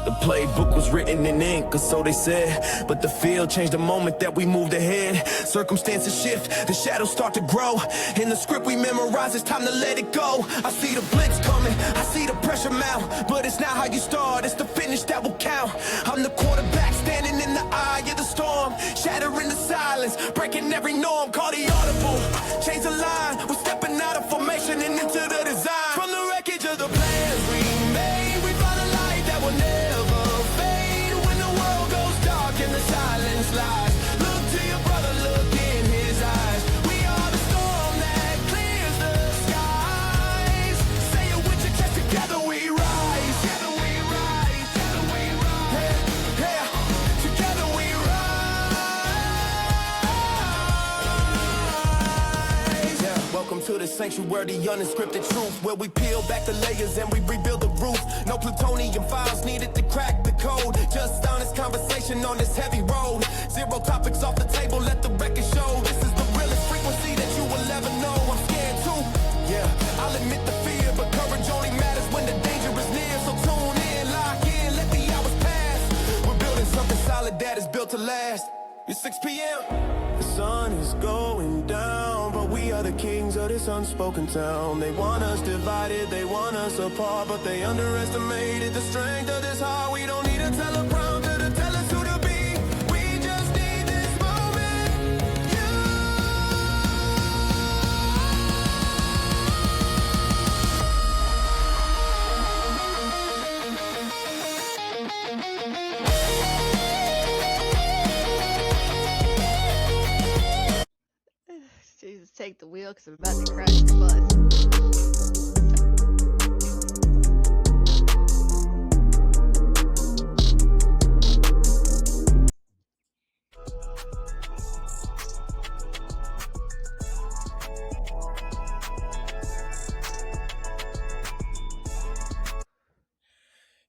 The playbook was written in ink, or so they said. But the field changed the moment that we moved ahead. Circumstances shift, the shadows start to grow. In the script we memorize, it's time to let it go. I see the blitz coming, I see the pressure mount. But it's not how you start, it's the finish that will count. I'm the quarterback standing in the eye of the storm. Shattering the silence, breaking every norm. Call the audible, change the line. We're stepping out of formation and into the design. From the wreckage of the plans we made, we found a light that will never fade. When the world goes dark and the silence lies, look to your brother, look in his eyes. We are the storm that clears the skies. Say it with your chest, together we rise. Together we rise, together we rise. Yeah, yeah. Together we rise. Yeah. Welcome to the sanctuary, the unscripted truth, where we peel back the layers and we rebuild the roof. No plutonium files needed to crack the code. Just honest conversation on this heavy road. Zero topics off the table, let the record show. This is the realest frequency that you will ever know. I'm scared too, yeah, I'll admit the fear, but courage only matters when the danger is near. So tune in, lock in, let the hours pass. We're building something solid that is built to last. It's 6 p.m. The sun is going down, but we are the kings of this unspoken town. They want us divided, they want us apart, but they underestimated the strength of this heart. We don't need a teleprompter to tell us who to be. We just need this moment. Jesus, take the wheel because I'm about to crash the bus.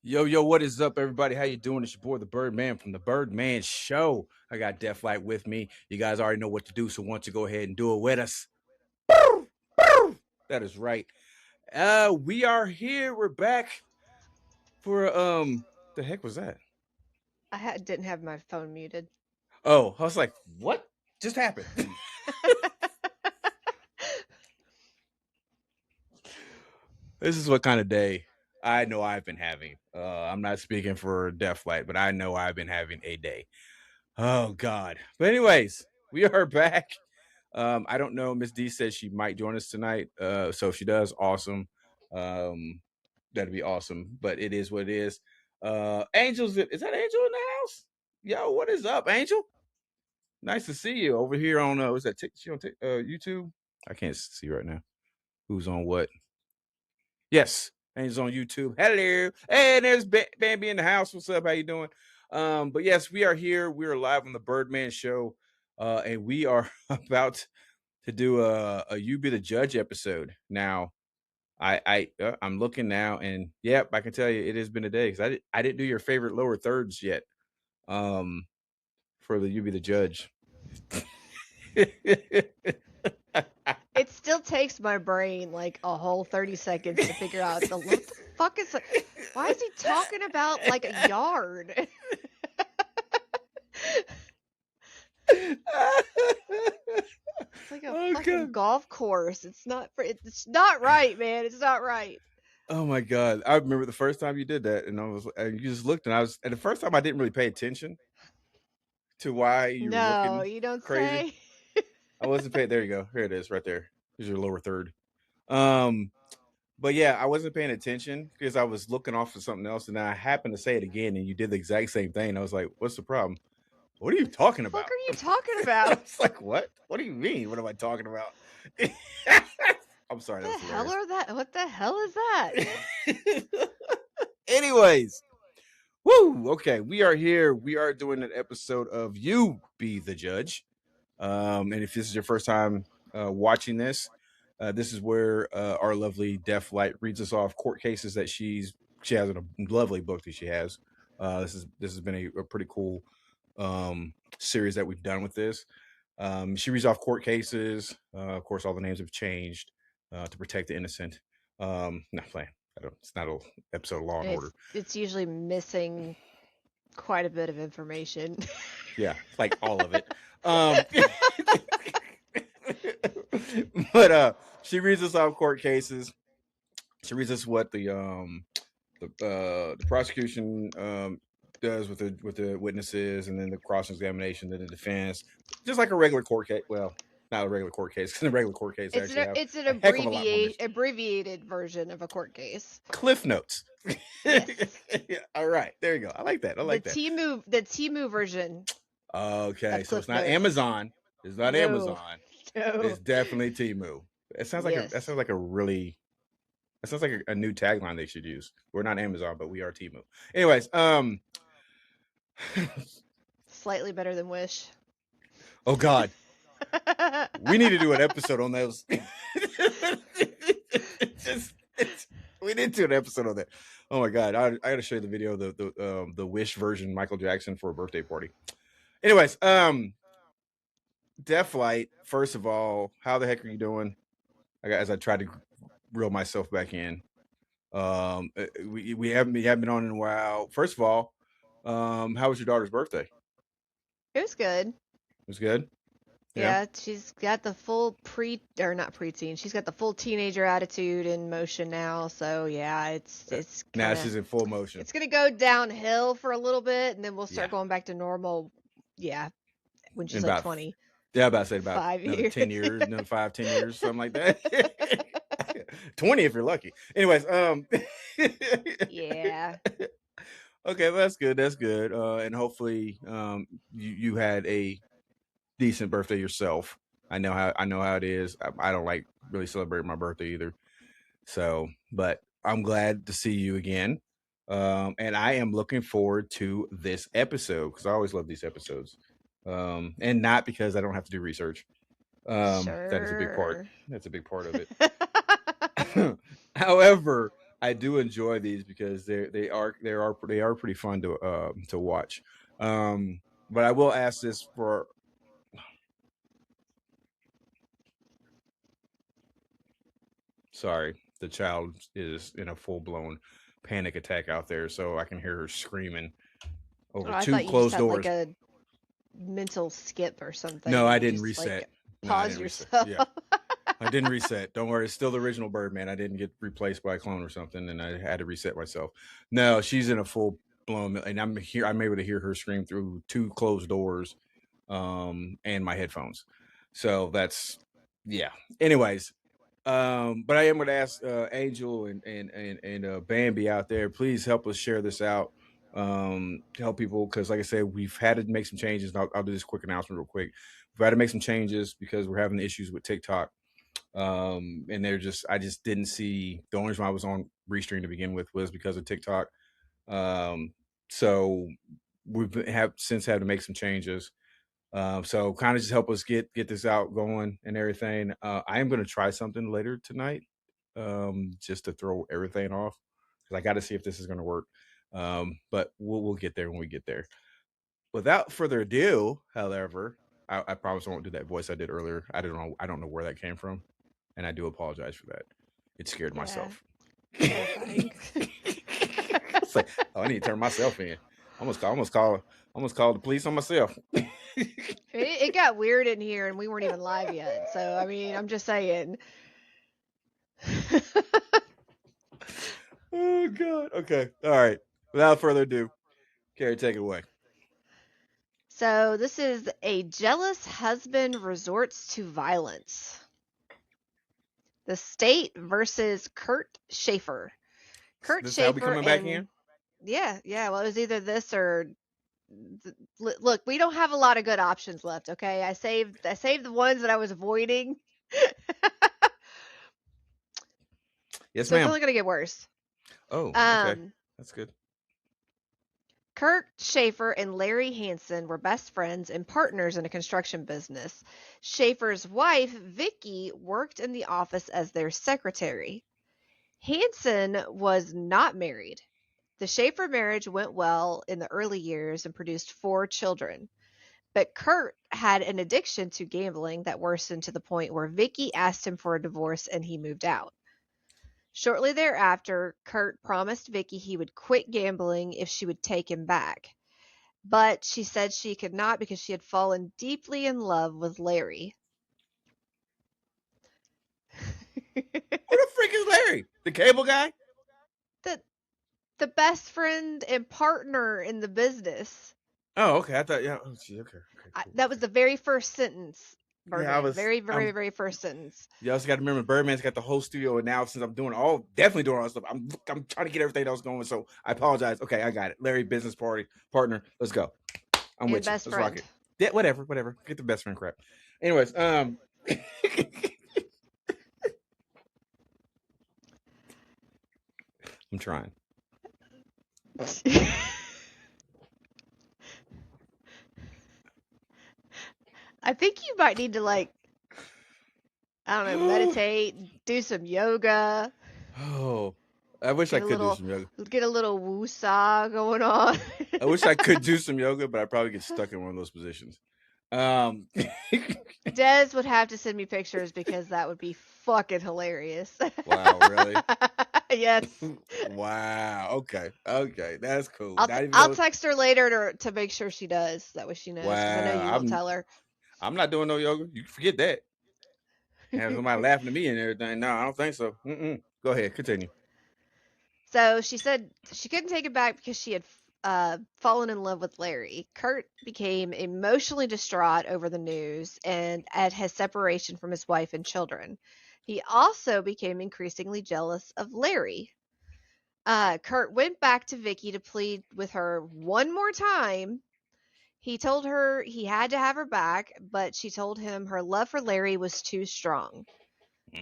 Yo, what is up, everybody? How you doing? It's your boy, the Birdman from the Birdman Show. I got Deathlight with me. You guys already know what to do, so why don't you go ahead and do it with us? That is right. We are here. We're back for the heck was that? I didn't have my phone muted. Oh, I was like, what just happened? This is what kind of day I know I've been having. I'm not speaking for Deathlight, but I know I've been having a day. Oh God. But anyways, we are back. I don't know. Miss D says she might join us tonight. So if she does, awesome. That'd be awesome. But it is what it is. Angel's, is that Angel in the house? Yo, what is up, Angel? Nice to see you over here on what's that? She on YouTube? I can't see right now. Who's on what? Yes, Angel's on YouTube. Hello. Hey, there's Bambi in the house. What's up? How you doing? But yes, we are here. We are live on the Birdman Show. And we are about to do a You Be the Judge episode. Now, I'm looking now, and yep, I can tell you it has been a day because I didn't do your favorite lower thirds yet. For the You Be the Judge. It still takes my brain like a whole 30 seconds to figure out what the fuck is. Why is he talking about like a yard? It's like a fucking golf course. It's not right, man. It's not right. Oh my God. I remember the first time you did that, and you just looked, and the first time I didn't really pay attention to why you were looking. No, you don't crazy. say. I wasn't paying. There you go. Here it is right there. Here's your lower third. But yeah, I wasn't paying attention because I was looking off for something else, and then I happened to say it again, and you did the exact same thing. I was like, what's the problem? What are you talking about? What are you talking about? I was like, what? What do you mean? What am I talking about? I'm sorry. What the hell is that? Anyways, woo. Okay, we are here. We are doing an episode of You Be the Judge. And if this is your first time watching this, this is where our lovely Deathlight reads us off court cases that she has in a lovely book that she has. This has been a pretty cool series that we've done with this. She reads off court cases. Of course, all the names have changed to protect the innocent. Not playing. It's not an episode of Law and Order. It's usually missing quite a bit of information. Yeah, like all of it. But she reads us off court cases. She reads us what the prosecution does with the witnesses, and then the cross examination, then the defense, just like a regular court case. Well, not a regular court case, because a regular court case It's an abbreviated version of a court case. Cliff notes. Yes. Yeah, all right, there you go. I like that. I like that. The Temu version. Okay, so it's not notes. Amazon. It's not No. Amazon. No. It's definitely Temu. It sounds like Yes. that sounds like a new tagline they should use. We're not Amazon, but we are Temu. Anyways, Slightly better than Wish. oh God, we need to do an episode on those. We need to do an episode on that. Oh my God, I got to show you the video of the Wish version Michael Jackson for a birthday party. Anyways, Deathlight. First of all, how the heck are you doing? As I tried to reel myself back in. We haven't been on in a while. First of all, how was your daughter's birthday? It was good. It was good. Yeah, she's got the full not preteen. She's got the full teenager attitude in motion now. So yeah, it's now she's in full motion. It's gonna go downhill for a little bit, and then we'll start going back to normal. Yeah, when she's like 20. Yeah, about to say about 5 years. 10 years, 5, 10 years, something like that. 20 if you're lucky. Anyways, yeah. Okay, well, that's good. That's good. And hopefully, you had a decent birthday yourself. I know how it is. I don't like really celebrate my birthday either. So, but I'm glad to see you again. And I am looking forward to this episode because I always love these episodes. And not because I don't have to do research. Sure. That is a big part. That's a big part of it. However, I do enjoy these because they are pretty fun to watch. But I will ask this for. Sorry, the child is in a full-blown panic attack out there, so I can hear her screaming over two closed doors. Like a mental skip or something. No, I didn't reset. Pause yourself. Yeah. I didn't reset. Don't worry, it's still the original Birdman. I didn't get replaced by a clone or something, and I had to reset myself. No, she's in a full-blown, and I'm able to hear her scream through two closed doors, and my headphones. So that's Anyways. But I am going to ask Angel and Bambi out there, please help us share this out, to help people, because like I said, we've had to make some changes. I'll do this quick announcement real quick. We've had to make some changes because we're having issues with TikTok, and I just didn't see the only reason I was on Restream to begin with was because of TikTok. So we've since had to make some changes. So kind of just help us get this out going and everything. I am going to try something later tonight, just to throw everything off, because I got to see if this is going to work. But we'll get there when we get there. Without further ado, however, I promise I won't do that voice I did earlier. I don't know where that came from, and I do apologize for that. It scared myself. It's like, I need to turn myself in. I almost call the police on myself. It got weird in here, and we weren't even live yet. So I mean, I'm just saying. Oh God. Okay. All right. Without further ado, Carrie, take it away. So this is a jealous husband resorts to violence. The state versus Kurt Schaeffer. Kurt this Schaeffer. How we coming back in? Yeah. Well, it was either this or. Look, we don't have a lot of good options left. Okay, I saved the ones that I was avoiding. Yes, so ma'am. It's only gonna get worse. Oh, okay, that's good. Kurt Schaeffer and Larry Hansen were best friends and partners in a construction business. Schaeffer's wife, Vicky, worked in the office as their secretary. Hansen was not married. The Schaeffer marriage went well in the early years and produced 4 children. But Kurt had an addiction to gambling that worsened to the point where Vicky asked him for a divorce and he moved out. Shortly thereafter, Kurt promised Vicky he would quit gambling if she would take him back. But she said she could not because she had fallen deeply in love with Larry. Who the freak is Larry? The cable guy? the the best friend and partner in the business. Oh, okay. I thought, yeah. Oh, gee, okay, cool. That was the very first sentence, Yeah, I Birdman. was. Very, very, very first sentence. You also got to remember, Birdman's got the whole studio, and now since I'm definitely doing all that stuff, I'm trying to get everything else going. So I apologize. Okay, I got it. Larry, business partner. Let's go. I'm And with you. best Let's rock friend. it. Yeah, whatever. Get the best friend crap. Anyways, I'm trying. I think you might need to, like, I don't know, meditate, do some yoga, Oh, I wish I get a could do some yoga. little woo-saw going on. I wish I could do some yoga, but I'd probably get stuck in one of those positions. Des would have to send me pictures because that would be fucking hilarious. Wow, really? Yes. Wow. Okay. That's cool. I'll text her later to make sure she does. That way she knows. 'Cause I know you Wow. will tell her. I'm not doing no yoga. You can forget that. Have somebody laughing at me and everything. No, I don't think so. Go ahead. Continue. So she said she couldn't take it back because she had fallen in love with Larry. Kurt became emotionally distraught over the news and at his separation from his wife and children. He also became increasingly jealous of Larry. Kurt went back to Vicky to plead with her one more time. He told her he had to have her back, but she told him her love for Larry was too strong.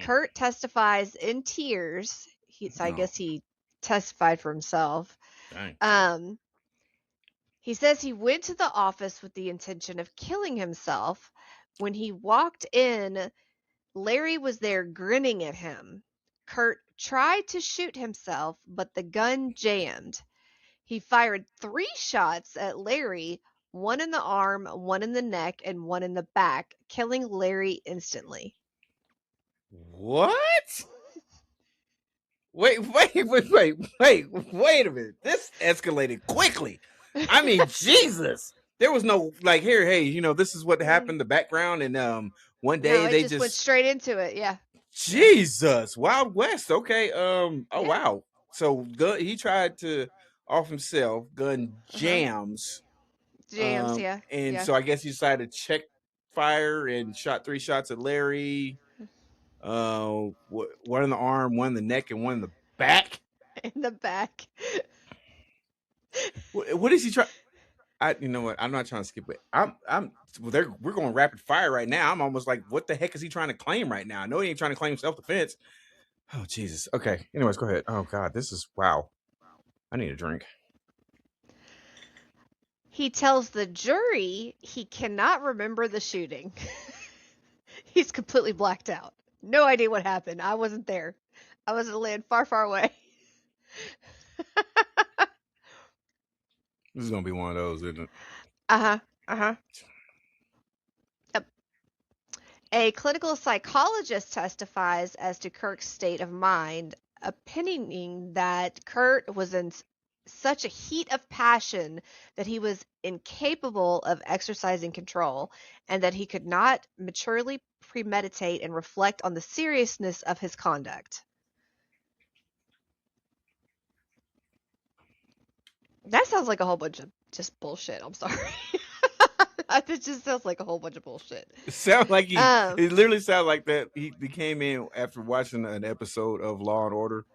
Kurt testifies in tears. So I guess he testified for himself. Dang. He says he went to the office with the intention of killing himself. When he walked in, Larry was there grinning at him. Kurt tried to shoot himself, but the gun jammed. He fired 3 shots at Larry, one in the arm, one in the neck, and one in the back, killing Larry instantly. What? Wait a minute. This escalated quickly. I mean, Jesus. There was no like here, hey, this is what happened, the background, and one day they just went straight into it, yeah. Jesus, Wild West. Okay. Wow. So he tried to off himself, gun jams. Jams, yeah. And so I guess he decided to check fire and shot 3 shots at Larry. One in the arm, one in the neck, and one in the back. In the back. What is he trying? You know what? I'm not trying to skip it. We're going rapid fire right now. I'm almost like, what the heck is he trying to claim right now? I know he ain't trying to claim self-defense. Oh, Jesus. Okay. Anyways, go ahead. Oh, God. This is, wow. I need a drink. He tells the jury he cannot remember the shooting. He's completely blacked out. No idea what happened. I wasn't there. I was in a land far, far away. This is going to be one of those, isn't it? Yep. A clinical psychologist testifies as to Kurt's state of mind, opinioning that Kurt was in such a heat of passion that he was incapable of exercising control and that he could not maturely premeditate and reflect on the seriousness of his conduct. That sounds like a whole bunch of just bullshit. I'm sorry. It just sounds like a whole bunch of bullshit. It sounds like it literally sounds like that. He came in after watching an episode of Law and Order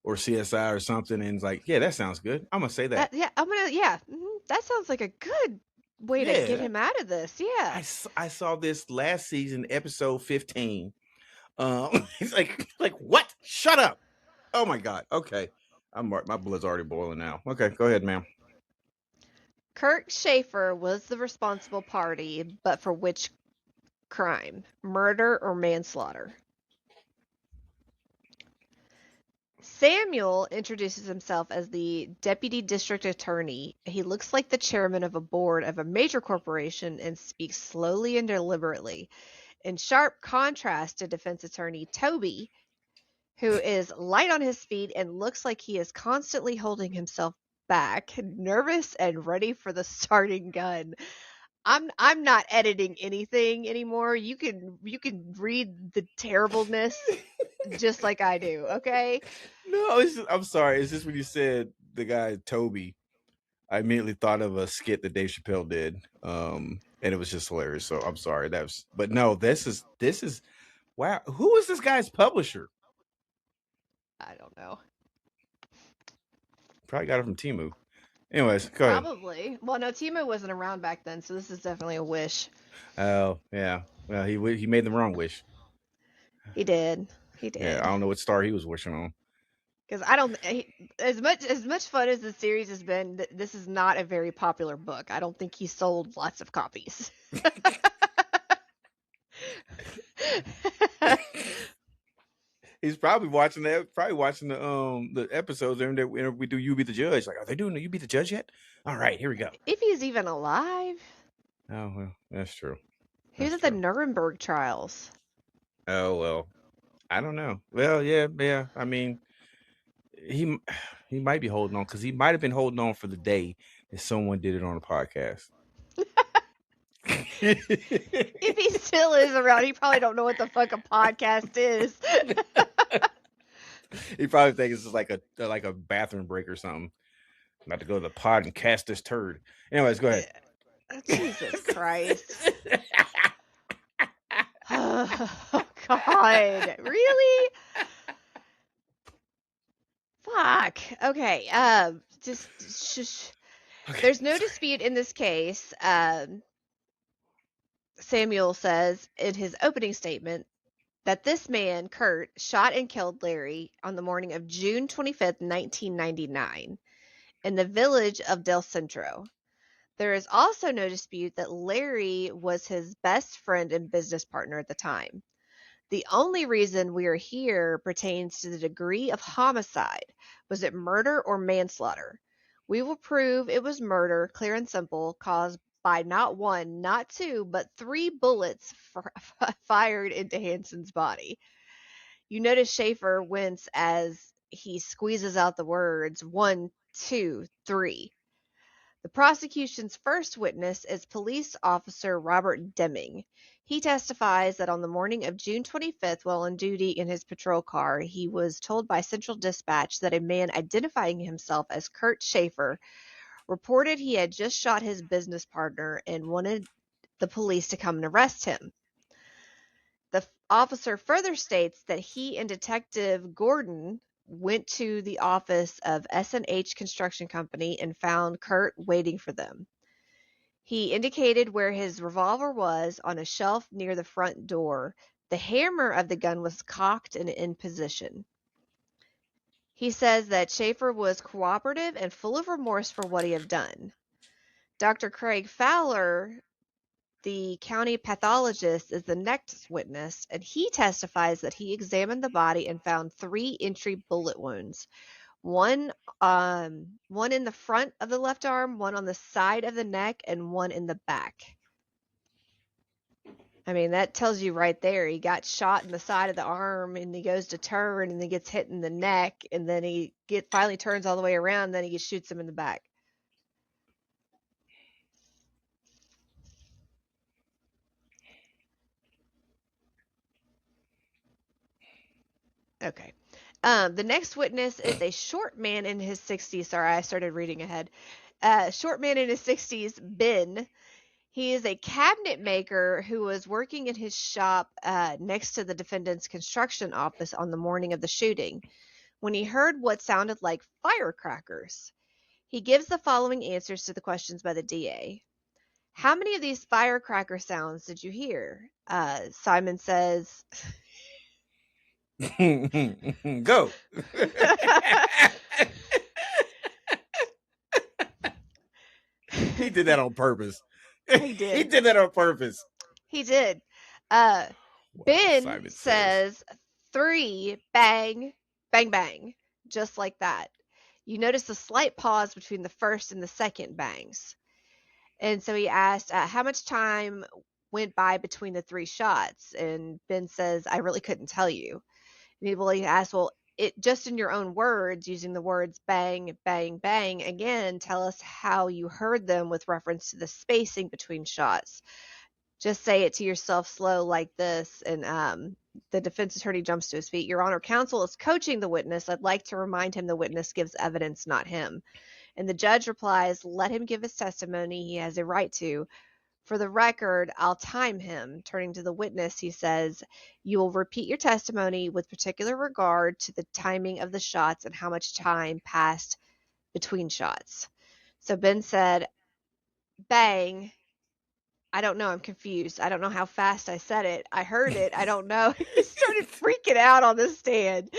or CSI or something, and it's like, yeah, that sounds good. I'm gonna say that. That sounds like a good way to get him out of this. Yeah. I saw this last season, episode 15. It's like what? Shut up! Oh my God. Okay, my blood's already boiling now. Okay, go ahead, ma'am. Kurt Schaeffer was the responsible party, but for which crime? Murder or manslaughter? Samuel introduces himself as the deputy district attorney. He looks like the chairman of a board of a major corporation and speaks slowly and deliberately. In sharp contrast to defense attorney Toby, who is light on his feet and looks like he is constantly holding himself back, nervous and ready for the starting gun. I'm not editing anything anymore. You can read the terribleness just like I do, okay? No, I'm sorry. It's just when you said the guy Toby, I immediately thought of a skit that Dave Chappelle did, and it was just hilarious. So I'm sorry. But no, this is wow. Who is this guy's publisher? I don't know. Probably got it from Timu. Anyways, go ahead. Probably. Well, no, Timo wasn't around back then, so this is definitely a wish. Oh yeah. Well, he made the wrong wish. He did. He Yeah, did. I don't know what star he was wishing on. Because I don't, as much fun as the series has been, this is not a very popular book. I don't think he sold lots of copies. He's probably watching that. Probably watching the episodes and we do You Be the Judge. Like, are they doing the You Be the Judge yet? All right, here we go. If he's even alive. Oh well, that's true. He was at the Nuremberg trials. Oh well, I don't know. Well, yeah. I mean, he might be holding on because he might have been holding on for the day that someone did it on a podcast. If he still is around, he probably don't know what the fuck a podcast is. He probably thinks it's just like a bathroom break or something. I'm about to go to the pod and cast this turd. Anyways, go ahead. Jesus Christ. Oh, God. Really? Fuck. Okay. Just Okay, there's no sorry. dispute in this case. Samuel says in his opening statement that this man, Kurt, shot and killed Larry on the morning of June 25th, 1999, in the village of Del Centro. There is also no dispute that Larry was his best friend and business partner at the time. The only reason we are here pertains to the degree of homicide. Was it murder or manslaughter? We will prove it was murder, clear and simple, caused by not one, not two, but 3 bullets fired into Hansen's body. You notice Schaeffer wince as he squeezes out the words 1, 2, 3. The prosecution's first witness is police officer Robert Deming. He testifies that on the morning of June 25th, while on duty in his patrol car, he was told by Central Dispatch that a man identifying himself as Kurt Schaeffer reported he had just shot his business partner and wanted the police to come and arrest him. The officer further states that he and Detective Gordon went to the office of S&H Construction Company and found Kurt waiting for them. He indicated where his revolver was on a shelf near the front door. The hammer of the gun was cocked and in position. He says that Schaeffer was cooperative and full of remorse for what he had done. Dr. Craig Fowler, the county pathologist, is the next witness, and he testifies that he examined the body and found 3 entry bullet wounds. One in the front of the left arm, one on the side of the neck, and one in the back. I mean, that tells you right there. He got shot in the side of the arm, and he goes to turn, and he gets hit in the neck, and then he finally turns all the way around, and then he shoots him in the back. Okay. The next witness is a short man in his 60s. Sorry, I started reading ahead. Short man in his 60s, Ben. He is a cabinet maker who was working in his shop next to the defendant's construction office on the morning of the shooting when he heard what sounded like firecrackers. He gives the following answers to the questions by the DA. How many of these firecracker sounds did you hear? Simon says... Go. He did that on purpose. He did. He did that on purpose. He did. Ben says 3, bang, bang, bang, just like that. You notice a slight pause between the first and the second bangs. And so he asked, how much time went by between the 3 shots? And Ben says, I really couldn't tell you. He asked, well, it just in your own words, using the words bang, bang, bang, again, tell us how you heard them with reference to the spacing between shots. Just say it to yourself slow like this. And the defense attorney jumps to his feet. Your Honor, counsel is coaching the witness. I'd like to remind him the witness gives evidence, not him. And the judge replies, let him give his testimony. He has a right to. For the record, I'll time him. Turning to the witness, he says, you will repeat your testimony with particular regard to the timing of the shots and how much time passed between shots. So Ben said, bang. I don't know. I'm confused. I don't know how fast I said it. I heard it. I don't know. He started freaking out on the stand.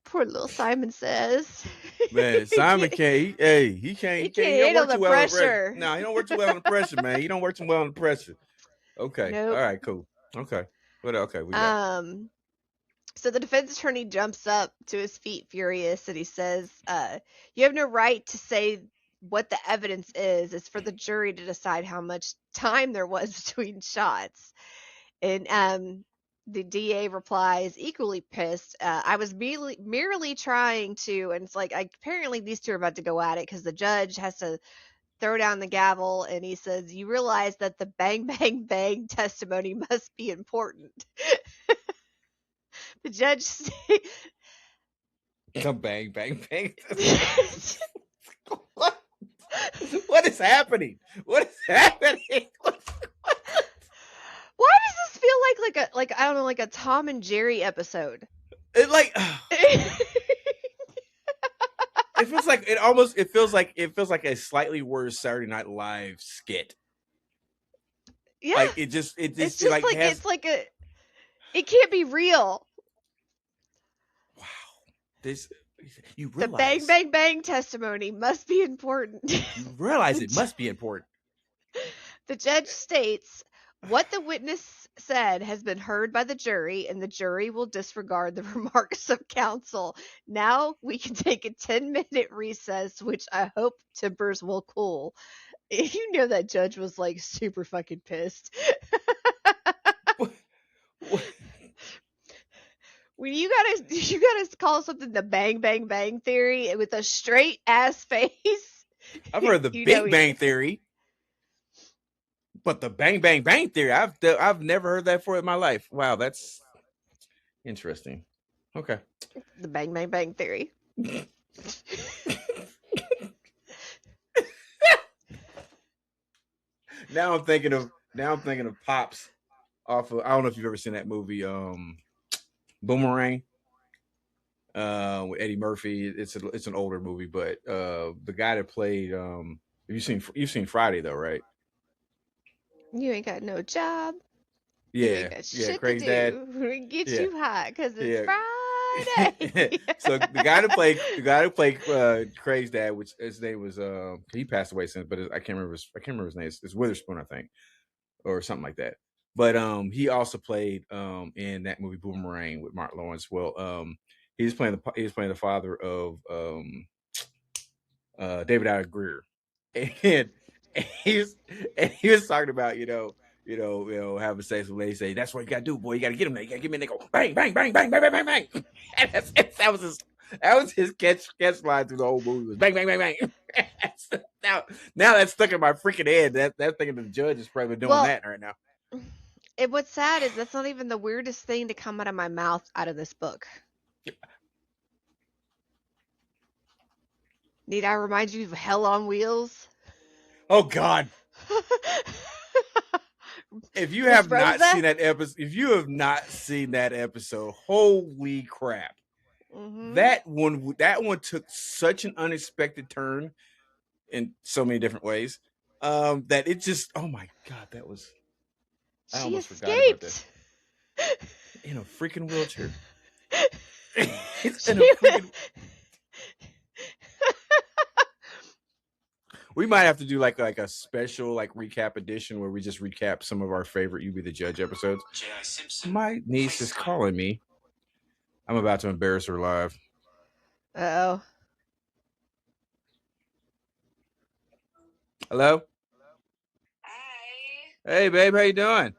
Poor little Simon says. Man, Simon can't. He can't handle work the too well under pressure. pressure. No, he don't work too well under pressure, man. He don't work too well under pressure. Okay. Nope. All right. Cool. Okay. What? Okay. We got. So the defense attorney jumps up to his feet, furious, and he says, "You have no right to say what the evidence is. It's for the jury to decide how much time there was between shots." And the DA replies, equally pissed, I was merely trying to, and it's like, apparently these two are about to go at it because the judge has to throw down the gavel, and he says, you realize that the bang, bang, bang testimony must be important. The judge The bang, bang, bang. What is happening? What is happening? Why does this feel like I don't know, like a Tom and Jerry episode? It like it feels like it feels like a slightly worse Saturday Night Live skit. Yeah, like it's just it can't be real. Wow, you the realize bang bang bang testimony must be important. You realize it must be important. The judge states, what the witness said has been heard by the jury, and the jury will disregard the remarks of counsel. Now we can take a 10-minute recess, which I hope tempers will cool. You know that judge was like super fucking pissed. When you gotta call something the bang bang bang theory with a straight ass face. I've heard the Big Bang Theory. But the bang, bang, bang theory, I've never heard that before in my life. Wow, that's interesting. Okay. The bang, bang, bang theory. Now I'm thinking of Pops off of, I don't know if you've ever seen that movie, Boomerang, with Eddie Murphy. It's an older movie, but the guy that played, you've seen Friday though, right? You ain't got no job. Yeah, Craig's dad. We get you hot because it's Friday. So the guy who played Craig's dad, which his name was he passed away since, but I can't remember his name. It's Witherspoon, I think, or something like that. But he also played in that movie Boomerang with Mark Lawrence. Well, he was playing the father of David Allen Greer, and he was talking about having sex with ladies. Say that's what you gotta do, boy. You gotta get him there. You gotta get him in there. Go bang, bang, bang, bang, bang, bang, bang, bang. And that was his catch line through the whole movie. Was bang, bang, bang, bang. now that's stuck in my freaking head. That thinking the judge is probably doing that right now. And what's sad is that's not even the weirdest thing to come out of my mouth out of this book. Need I remind you of Hell on Wheels? Oh God. If you have not seen that episode, holy crap. Mm-hmm. That one took such an unexpected turn in so many different ways. That it just, oh my God, that was, I almost forgot about that. In a freaking wheelchair. We might have to do like a special recap edition where we just recap some of our favorite You Be the Judge episodes. My niece is calling me. I'm about to embarrass her live. Uh-oh. Hello? Hi. Hey, babe, how you doing? I'm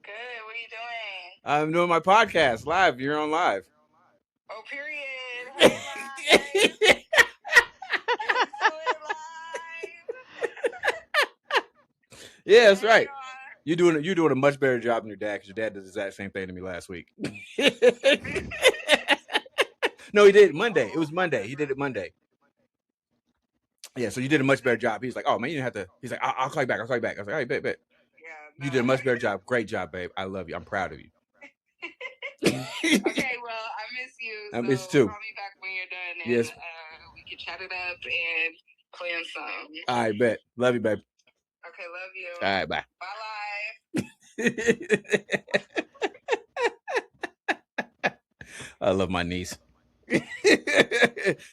good. What are you doing? I'm doing my podcast live. You're on live. Oh, period. Hey, live. You're doing live. Yeah, that's There right. you are. You're doing a much better job than your dad, because your dad did the exact same thing to me last week. No, he did it Monday. It was Monday. He did it Monday. Yeah, so you did a much better job. He's like, oh man, you didn't have to. He's like, I'll call you back. I'll call you back. I was like, all right, bet. Yeah, You did a much better job. Great job, babe. I love you. I'm proud of you. Okay, well, I miss you. I miss you too. Call me back when you're done, and Yes. we can chat it up and plan some. I bet. Love you, babe. Okay, love you. All right, bye. Bye, live. I love my niece.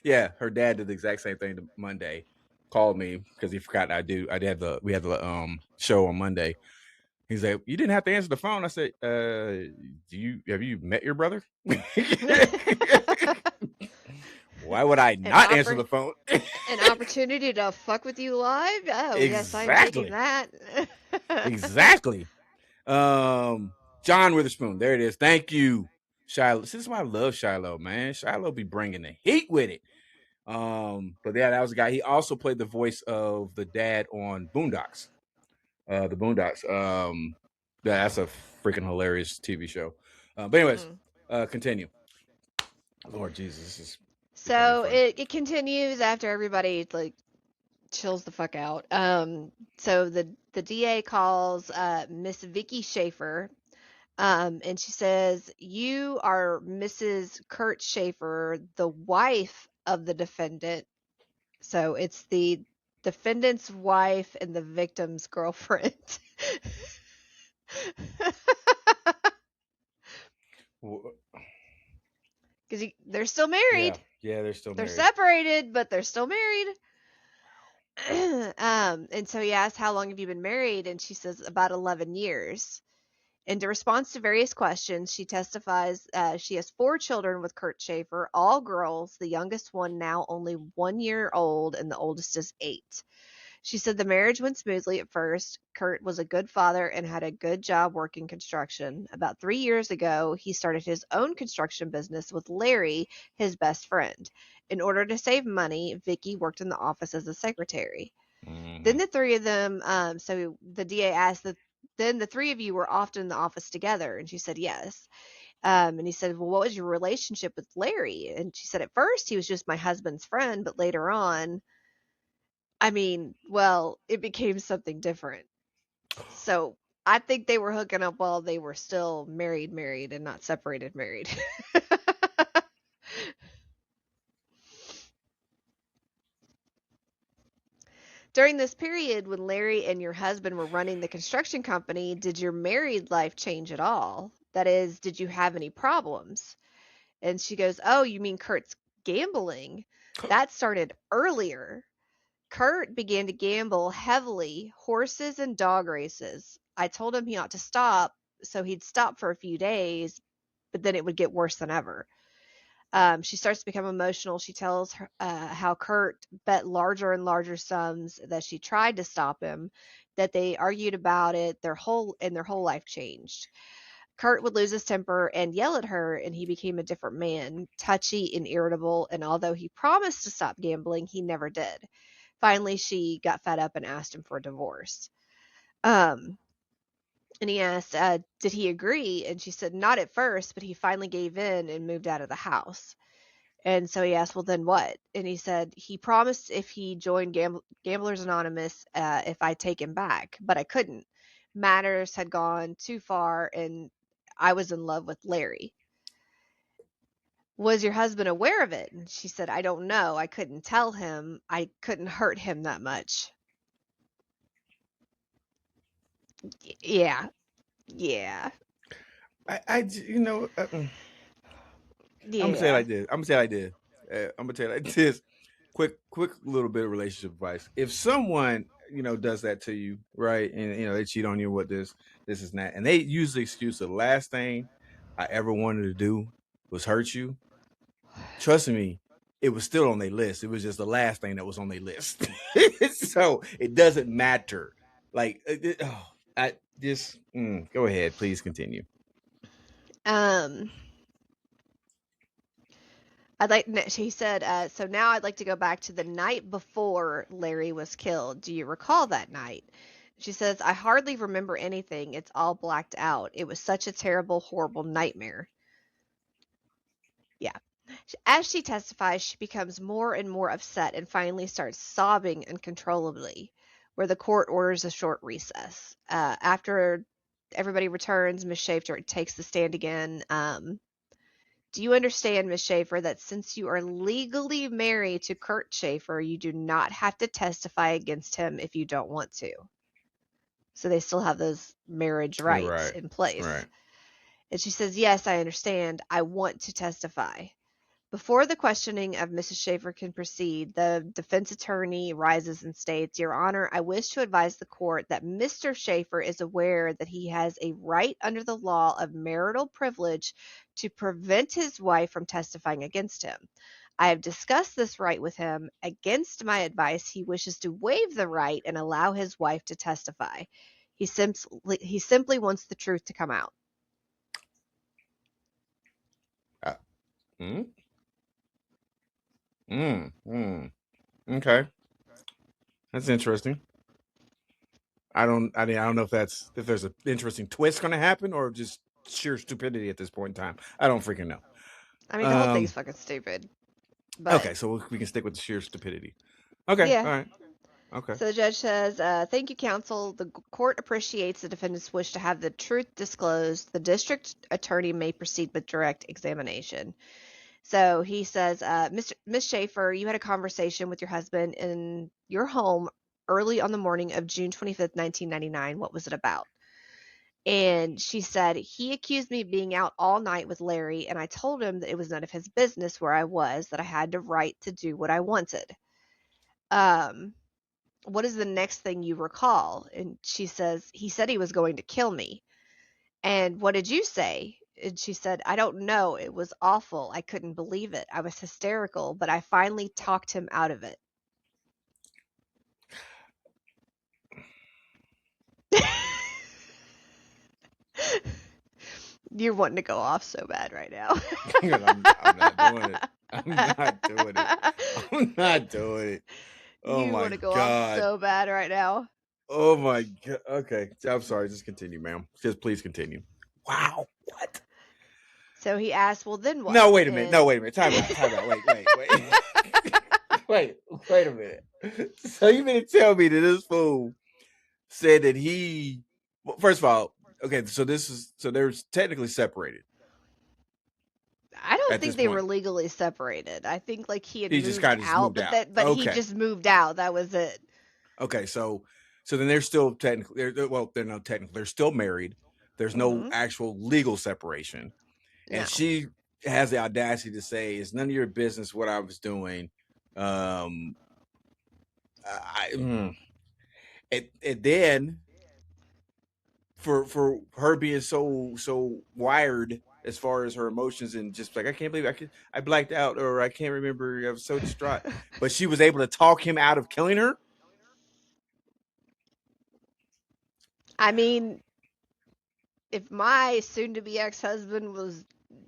Yeah, her dad did the exact same thing to Monday. Called me because he forgot we had the show on Monday. He's like, you didn't have to answer the phone. I said, have you met your brother? Why would I not answer the phone? An opportunity to fuck with you live? Oh, yes, I'm taking that. Exactly. John Witherspoon. There it is. Thank you, Shiloh. This is why I love Shiloh, man. Shiloh be bringing the heat with it. But yeah, that was a guy. He also played the voice of the dad on Boondocks. The Boondocks. That's a freaking hilarious TV show. But anyways, continue. Lord Jesus, this is so it continues after everybody like chills the fuck out. So the DA calls Miss Vicky Schaeffer, and she says, "You are Mrs. Kurt Schaeffer, the wife of the defendant." So it's the defendant's wife and the victim's girlfriend. Because they're still married. Yeah, they're still They're married. separated, but they're still married. And so he asks, how long have you been married? And she says, about 11 years. In response to various questions, she testifies she has 4 children with Kurt Schaeffer, all girls, the youngest one now only 1 year old, and the oldest is 8. She said the marriage went smoothly at first. Kurt was a good father and had a good job working construction. About 3 years ago, he started his own construction business with Larry, his best friend. In order to save money, Vicky worked in the office as a secretary. Mm-hmm. Then the 3 of them, so the DA asked then the 3 of you were often in the office together, and she said yes. And he said, well, what was your relationship with Larry? And she said, at first he was just my husband's friend, but later on, it became something different. So I think they were hooking up while they were still married, and not separated, married. During this period, when Larry and your husband were running the construction company, did your married life change at all? That is, did you have any problems? And she goes, oh, you mean Kurt's gambling? That started earlier. Kurt began to gamble heavily, horses and dog races. I told him he ought to stop, so he'd stop for a few days, but then it would get worse than ever. She starts to become emotional. She tells her, how Kurt bet larger and larger sums, that she tried to stop him, that they argued about it, their whole life changed. Kurt would lose his temper and yell at her, and he became a different man, touchy and irritable, and although he promised to stop gambling, he never did. Finally, she got fed up and asked him for a divorce. And he asked, did he agree? And she said, not at first, but he finally gave in and moved out of the house. And so he asked, well, then what? And he said, he promised if he joined Gamblers Anonymous, if I'd take him back, but I couldn't. Matters had gone too far, and I was in love with Larry. Was your husband aware of it? And she said, I don't know. I couldn't tell him. I couldn't hurt him that much. Yeah. Yeah. I'm gonna say it like this. I'm gonna tell you like this. Quick little bit of relationship advice. If someone does that to you, right, and they cheat on you with this is that, and they use the excuse, the last thing I ever wanted to do was hurt you. Trust me, it was still on their list. It was just the last thing that was on their list. So it doesn't matter. Like, go ahead, please continue. She said, so now I'd like to go back to the night before Larry was killed. Do you recall that night? She says, I hardly remember anything. It's all blacked out. It was such a terrible, horrible nightmare. Yeah. As she testifies, she becomes more and more upset and finally starts sobbing uncontrollably, where the court orders a short recess. After everybody returns, Miss Schaefer takes the stand again. Do you understand, Miss Schaefer, that since you are legally married to Kurt Schaeffer, you do not have to testify against him if you don't want to? So they still have those marriage rights in place. Right. And she says, yes, I understand. I want to testify. Before the questioning of Mrs. Schaefer can proceed, the defense attorney rises and states, Your Honor, I wish to advise the court that Mr. Schaefer is aware that he has a right under the law of marital privilege to prevent his wife from testifying against him. I have discussed this right with him. Against my advice, he wishes to waive the right and allow his wife to testify. He simply wants the truth to come out. Okay, that's interesting. I don't know if there's an interesting twist going to happen or just sheer stupidity at this point in time. I don't freaking know. I mean, the whole thing's fucking stupid. But, okay, so we can stick with the sheer stupidity. Okay, yeah. All right. Okay. So the judge says, thank you, counsel. The court appreciates the defendant's wish to have the truth disclosed. The district attorney may proceed with direct examination. So he says, Miss Schaefer, you had a conversation with your husband in your home early on the morning of June 25th, 1999. What was it about? And she said, he accused me of being out all night with Larry, and I told him that it was none of his business where I was, that I had the right to do what I wanted. What is the next thing you recall? And she says, he said he was going to kill me. And what did you say? And she said, I don't know. It was awful. I couldn't believe it. I was hysterical, but I finally talked him out of it. You're wanting to go off so bad right now. I'm not doing it. I'm not doing it. Oh you my want to go God. off so bad right now. Oh my God. Okay. I'm sorry. Just continue, ma'am. Just please continue. Wow. What? So he asked, well, then what? No, wait a minute. Time out. Wait. Wait a minute. So you mean to tell me that this fool said that he, well, first of all, okay, so they're technically separated. I don't think they were legally separated. I think like he moved just kind of out, moved but out. He just moved out. That was it. Okay, so then they're still technically, they're not technically, they're still married. There's no actual legal separation. And she has the audacity to say, it's none of your business what I was doing. And then for her being so wired as far as her emotions and just like, I can't believe I blacked out, or I can't remember, I was so distraught. But she was able to talk him out of killing her. I mean, if my soon-to-be ex-husband was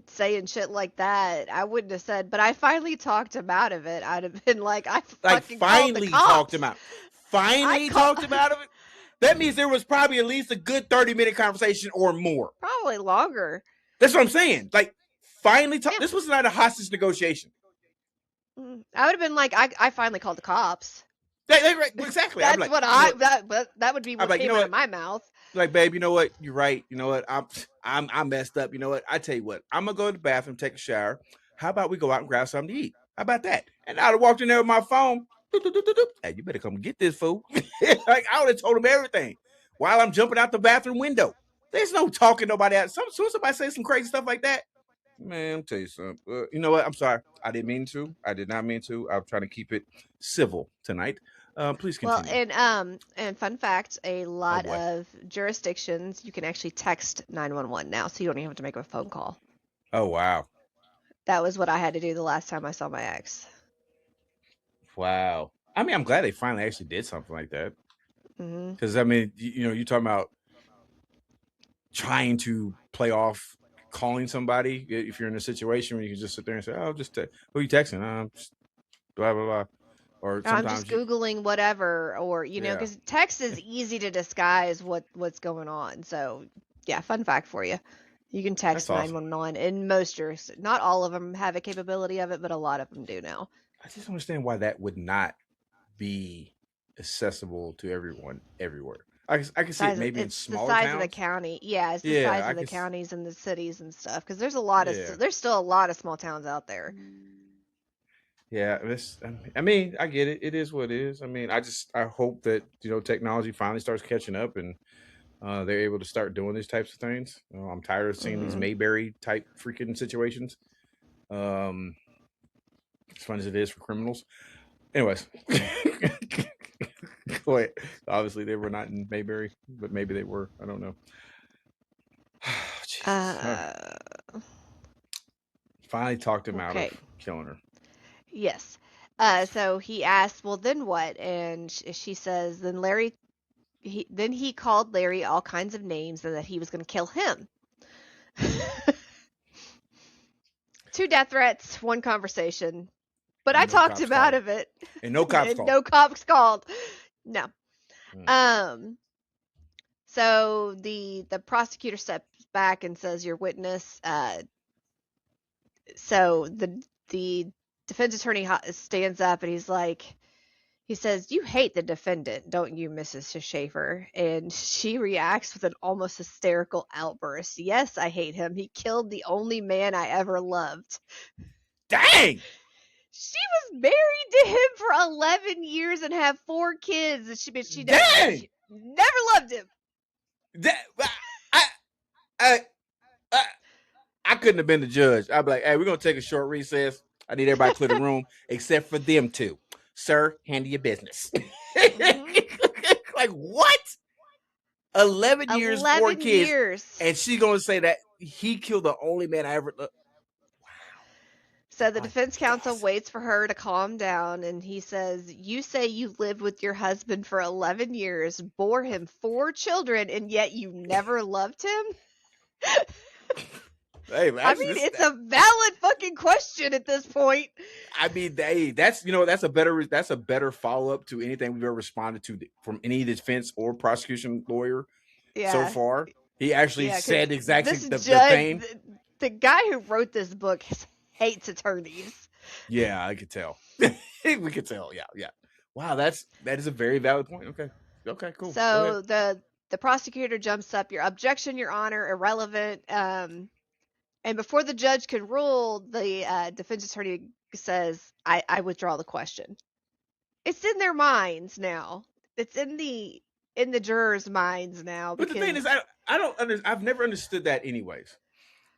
saying shit like that, I wouldn't have said, but I finally talked him out of it. I'd have been like, finally talked him out. Talked him out of it? That means there was probably at least a good 30-minute conversation or more. Probably longer. That's what I'm saying. Like, finally talk. Yeah. This was not a hostage negotiation. I would have been like, I finally called the cops. Exactly. That's like, that would be what came out of my mouth. Like, babe, you know what? You're right. You know what? I'm messed up. You know what? I tell you what. I'm gonna go to the bathroom, take a shower. How about we go out and grab something to eat? How about that? And I'd have walked in there with my phone. Hey, you better come get this fool. Like, I would have told him everything while I'm jumping out the bathroom window. There's no talking nobody out. Somebody say some crazy stuff like that. Man, I'll tell you something. You know what? I'm sorry. I didn't mean to. I did not mean to. I'm trying to keep it civil tonight. Please continue. Well, and fun fact, a lot of jurisdictions, you can actually text 911 now, so you don't even have to make a phone call. Oh, wow. That was what I had to do the last time I saw my ex. Wow. I mean, I'm glad they finally actually did something like that. Because I mean, you're talking about trying to play off calling somebody if you're in a situation where you can just sit there and say, "Oh, just who are you texting? Just blah blah blah," or I'm just sometimes Googling whatever, or yeah, because text is easy to disguise what's going on. So yeah, fun fact for you. You can text that's awesome. 911 in most jurisdictions. Not all of them have a capability of it, but a lot of them do now. I just don't understand why that would not be accessible to everyone everywhere. I can see it maybe in It's the smaller size of the towns. county. Yeah, it's the Yeah, size I of the can. counties and the cities and stuff. Because there's Yeah, still a lot of small towns out there. yeah. I mean, I get it. It is what it is. I mean, I hope that technology finally starts catching up and they're able to start doing these types of things. I'm tired of seeing these Mayberry type freaking situations. As fun as it is for criminals. Anyways, go ahead. Obviously, they were not in Mayberry, but maybe they were. I don't know. Finally talked him out of killing her. Yes. So he asked, "Well, then what?" And she says, "Then he called Larry all kinds of names and that he was going to kill him." 2 death threats, 1 conversation. But I talked him out of it. And no cops called. No cops called. No. Mm. So the prosecutor steps back and says, "Your witness." So the defense attorney stands up and he says, "You hate the defendant, don't you, Mrs. Schaeffer?" And she reacts with an almost hysterical outburst. "Yes, I hate him. He killed the only man I ever loved." Dang! She was married to him for 11 years and have 4 kids. And she never loved him. I couldn't have been the judge. I'd be like, "Hey, we're going to take a short recess. I need everybody to clear the room except for them 2. Sir, handle your business." Like, what? 11 years, 4 kids. And she's going to say that he killed the only man I ever loved. So the defense counsel waits for her to calm down, and he says, "You say you lived with your husband for 11 years, bore him 4 children, and yet you never loved him?" Hey, I mean, it's a valid fucking question at this point. I mean, that's a better follow up to anything we've ever responded to from any defense or prosecution lawyer so far. He actually said exactly the thing. The guy who wrote this book hates attorneys. Yeah, I could tell. We could tell. Yeah. Wow, that is a very valid point. Okay, cool. So the prosecutor jumps up. "Your objection, Your Honor, irrelevant." And before the judge can rule, the defense attorney says, I withdraw the question." It's in their minds now. It's in the jurors' minds now. But the thing is, I've never understood that anyways.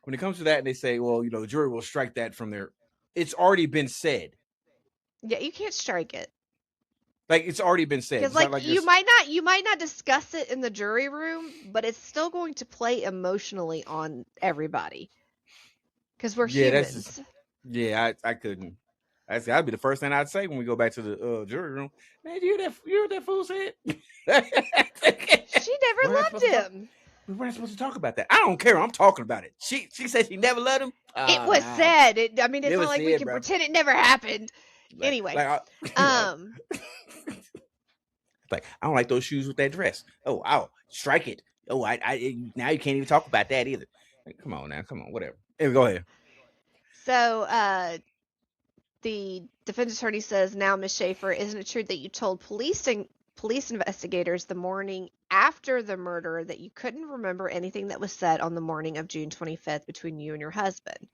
When it comes to that and they say, well, the jury will strike that from their, it's already been said. Yeah, you can't strike it. Like, it's already been said. Because you might not discuss it in the jury room, but it's still going to play emotionally on everybody. Because we're humans. I couldn't. That'd be the first thing I'd say when we go back to the jury room. "Man, you hear what that fool said?" She never loved him. We're not supposed to talk about that. I don't care. I'm talking about it. She said she never loved him. It was said. It's not like we can pretend it never happened. Anyway, like, I don't like those shoes with that dress. Oh, I'll strike it. Oh, I now you can't even talk about that either. Like, come on, whatever. Anyway, go ahead. So, the defense attorney says, "Now, Ms. Schaeffer, isn't it true that you told police investigators the morning after the murder that you couldn't remember anything that was said on the morning of June 25th between you and your husband?"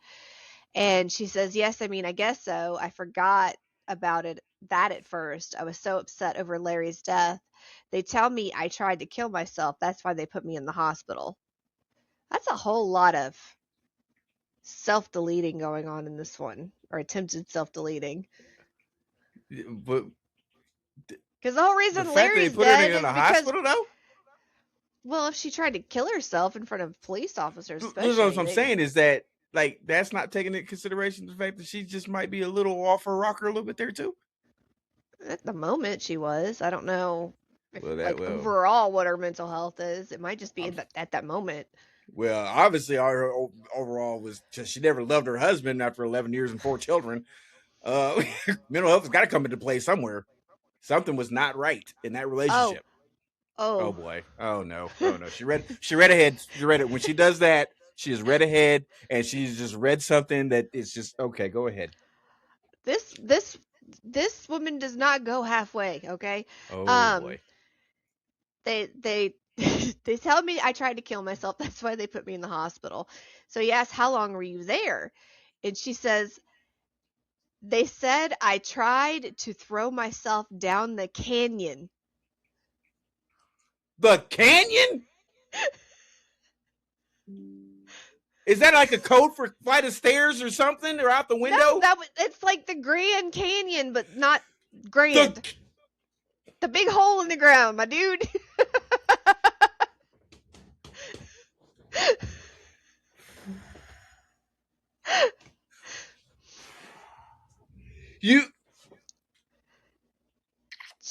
And she says, "Yes, I guess so. I forgot about that at first. I was so upset over Larry's death. They tell me I tried to kill myself. That's why they put me in the hospital." That's a whole lot of self-deleting going on in this one, or attempted self-deleting. But because the whole reason the Larry's fact that they put dead her in is the because, hospital, though. Well, if she tried to kill herself in front of police officers, especially, what I'm saying is that, like, that's not taking into consideration the fact that she just might be a little off her rocker a little bit there too. At the moment, she was. I don't know. Overall what our mental health is. It might just be at that moment. Well, obviously our overall was just she never loved her husband after 11 years and 4 children. Mental health has got to come into play somewhere. Something was not right in that relationship. Oh boy. Oh no. She read ahead. She read it. When she does that, she has read ahead and she's just read something that is just okay, go ahead. This woman does not go halfway, okay? Oh boy. They they tell me I tried to kill myself. That's why they put me in the hospital. So he asked, "How long were you there?" And she says, "They said I tried to throw myself down the canyon." The canyon? Is that like a code for flight of stairs or something, or out the window? No, it's like the Grand Canyon, but not grand. The big hole in the ground, my dude.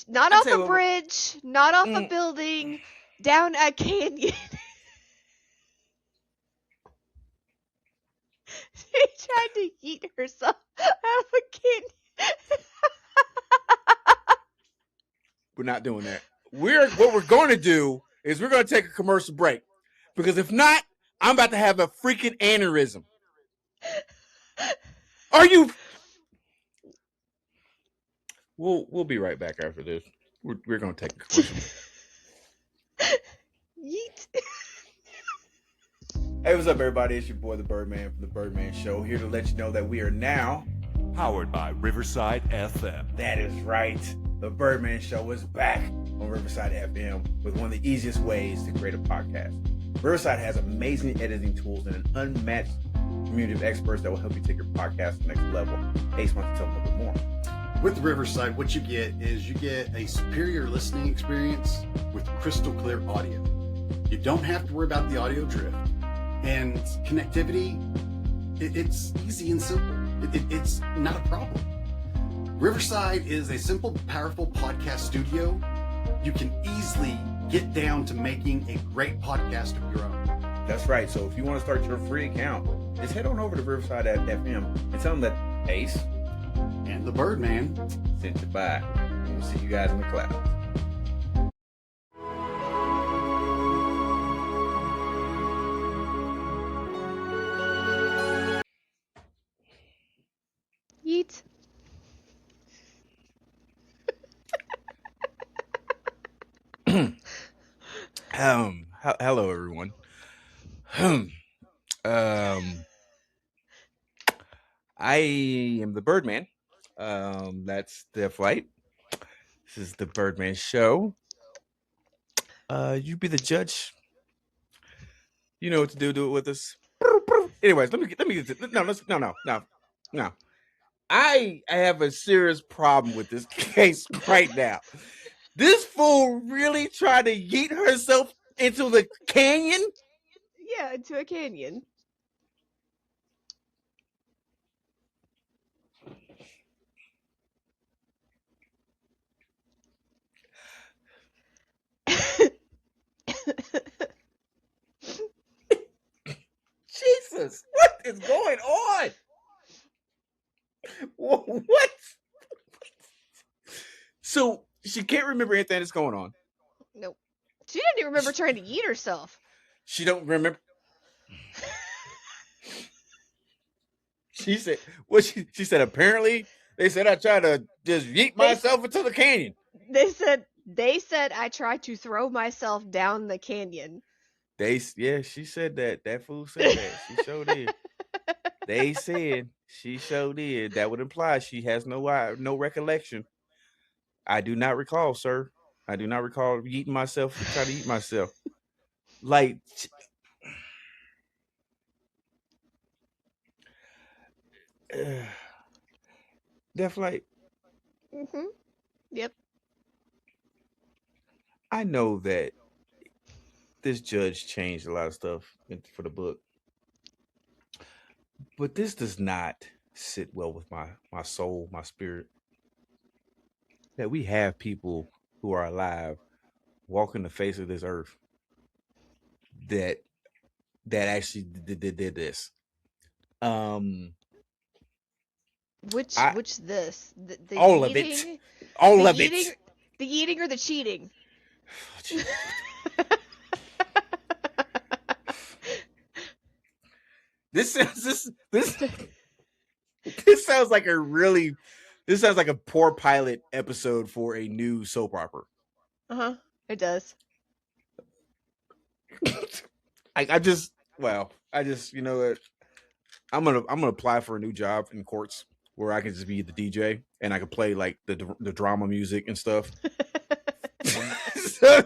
Not off a bridge, not off a building, down a canyon. She tried to eat herself out of a canyon. We're not doing that. What we're going to do is we're going to take a commercial break, because if not, I'm about to have a freaking aneurysm. Are you? We'll be right back after this. We're going to take a commercial break. Yeet. Hey, what's up, everybody? It's your boy, the Birdman from the Birdman Show, here to let you know that we are now powered by Riverside FM. That is right. The Birdman Show is back on Riverside FM with one of the easiest ways to create a podcast. Riverside has amazing editing tools and an unmatched community of experts that will help you take your podcast to the next level. Ace wants to tell them a little bit more. With Riverside, what you get is you get a superior listening experience with crystal clear audio. You don't have to worry about the audio drift. And connectivity, it's easy and simple. It's not a problem. Riverside is a simple, powerful podcast studio. You can easily get down to making a great podcast of your own. That's right. So if you want to start your free account, just head on over to Riverside FM and tell them that Ace and the Birdman sent you by. And we'll see you guys in the clouds. Yeet. Hello everyone. I am the Birdman. That's Deathlight. This is the Birdman Show. You be the judge. You know what to do. Do it with us. Anyways, let me get no. I have a serious problem with this case right now. This fool really tried to yeet herself into the canyon? Yeah, into a canyon. Jesus, what is going on? What? So she can't remember anything that's going on. Nope. She didn't even remember trying to eat herself. She don't remember. She said, "What?" She said, "Apparently, they said I tried to just yeet myself into the canyon." They said I tried to throw myself down the canyon. She said that. That fool said that. She sure did. They said she sure did. That would imply she has no recollection. I do not recall, sir. I do not recall eating myself. Try to eat myself. Like, Deathlight. Mm-hmm. Yep. I know that this judge changed a lot of stuff for the book, but this does not sit well with my soul, my spirit. That we have people who are alive walking the face of this earth that actually did this. Which this? The All of it. eating? All The of eating? it. The eating or the cheating? This sounds like this sounds like a poor pilot episode for a new soap opera. It does. I just you know what, I'm gonna apply for a new job in courts where I can just be the DJ and I can play like the drama music and stuff. so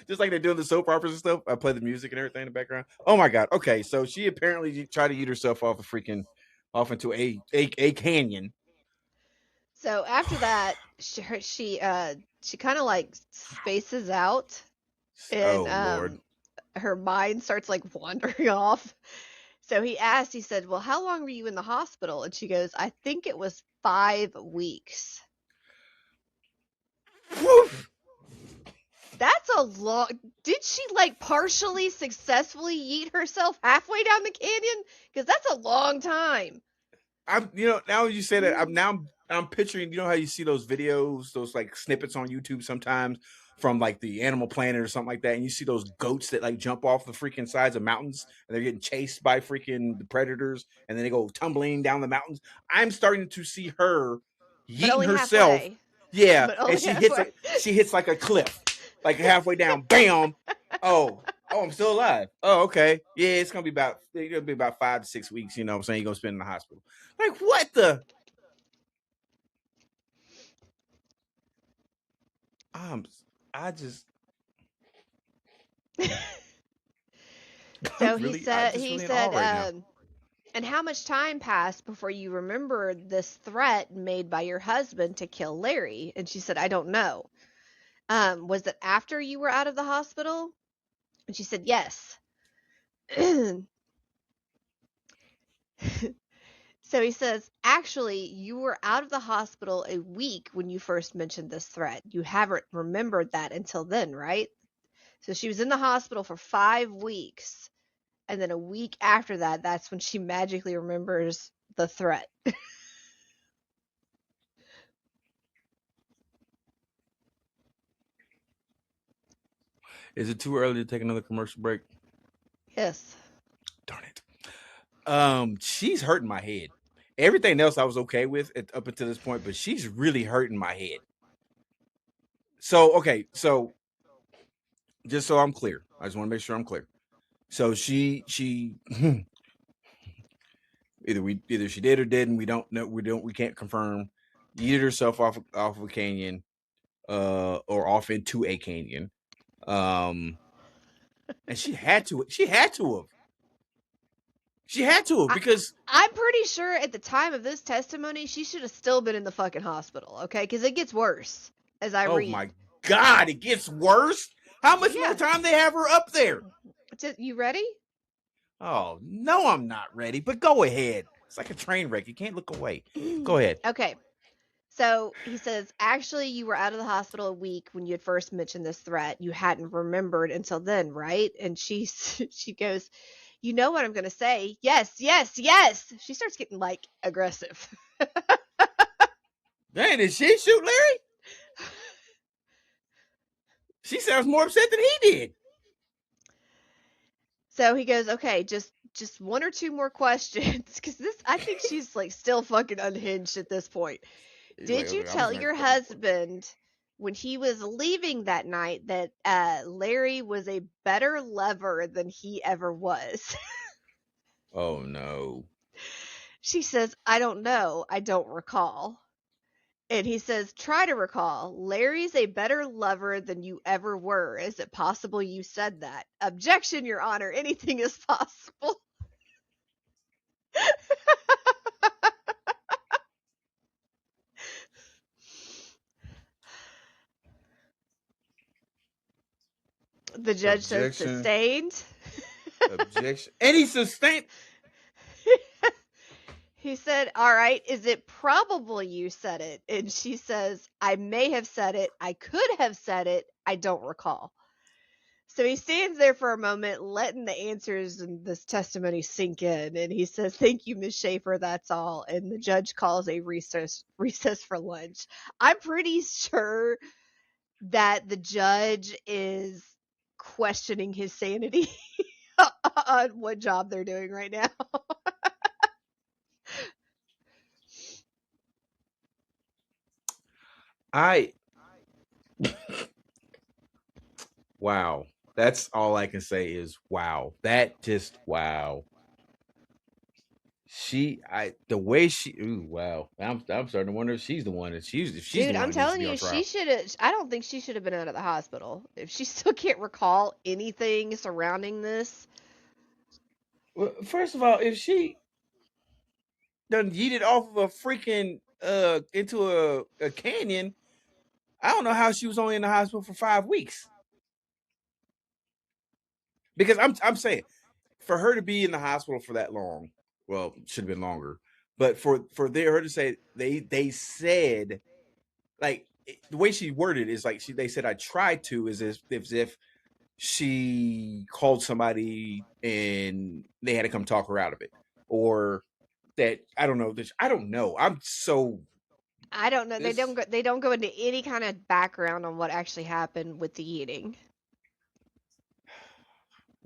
just like they're doing the soap operas and stuff, I play the music and everything in the background. Oh my god. Okay, so she apparently tried to eat herself off into a canyon. So after that, she kind of like spaces out, and Lord. her mind starts like wandering off. So he asked, he said, "Well, how long were you in the hospital?" And she goes, "I think it was 5 weeks." Woof. That's a long. Did she like partially successfully yeet herself halfway down the canyon? Because that's a long time. Now you say that, I'm picturing, how you see those videos, those like snippets on YouTube sometimes from like the Animal Planet or something like that, and you see those goats that like jump off the freaking sides of mountains and they're getting chased by freaking the predators and then they go tumbling down the mountains. I'm starting to see her yeeting herself. Halfway. Yeah, and she hits like a cliff, like halfway down. Bam! Oh, I'm still alive. Oh, okay. Yeah, it's gonna be about 5 to 6 weeks. You know what I'm saying? You're gonna spend in the hospital. Like, what the? I just. So really, he said, really in awe right now. and how much time passed before you remembered this threat made by your husband to kill Larry? And she said, "I don't know." Was it after you were out of the hospital? And she said, "Yes." So he says, "Actually, you were out of the hospital a week when you first mentioned this threat. You haven't remembered that until then, right?" So she was in the hospital for 5 weeks. And then a week after that, that's when she magically remembers the threat. Is it too early to take another commercial break? Yes. Darn it. She's hurting my head. Everything else I was okay with up until this point, but she's really hurting my head. So, okay, so just so I'm clear, I just want to make sure I'm clear. So she either she did or didn't. We don't know. We can't confirm. Yeeted herself off of a canyon, or off into a canyon, and she had to have because I'm pretty sure at the time of this testimony, she should have still been in the fucking hospital, okay? Because it gets worse as I read. Oh my God, it gets worse. How much more time they have her up there? You ready? Oh, no, I'm not ready, but go ahead. It's like a train wreck. You can't look away. Go ahead. Okay. So he says, "Actually, you were out of the hospital a week when you had first mentioned this threat. You hadn't remembered until then, right?" And she goes, "You know what I'm going to say? Yes, yes, yes." She starts getting like aggressive. Dang, did she shoot Larry? She sounds more upset than he did. So he goes, "Okay, just one or two more questions." Because I think she's like still fucking unhinged at this point. Did you tell your husband when he was leaving that night that Larry was a better lover than he ever was? Oh, no. She says, "I don't know. I don't recall." And he says, "Try to recall. Larry's a better lover than you ever were. Is it possible you said that?" "Objection, Your Honor. Anything is possible." The judge says sustained. Objection. And he sustained. He said, "All right, is it probable you said it?" And she says, "I may have said it. I could have said it. I don't recall. So he stands there for a moment, letting the answers and this testimony sink in, and he says, "Thank you, Miss Schaefer, that's all." And the judge calls a recess for lunch. I'm pretty sure that the judge is questioning his sanity on what job they're doing right now. Wow. That's all I can say is wow. That just wow. The way she, ooh, wow. I'm starting to wonder if she's the one that she's Dude, the one I'm that needs to telling be on you, trial. I don't think she should have been out of the hospital. If she still can't recall anything surrounding this. Well, first of all, if she done yeeted off of a freaking into a canyon, I don't know how she was only in the hospital for 5 weeks. Because I'm saying, for her to be in the hospital for that long, well, should have been longer. But for her to say they said, like, the way she worded is like they said I tried to, is as if she called somebody and they had to come talk her out of it, or that I don't know. I don't know. I'm so I don't know. this. They don't go into any kind of background on what actually happened with the eating.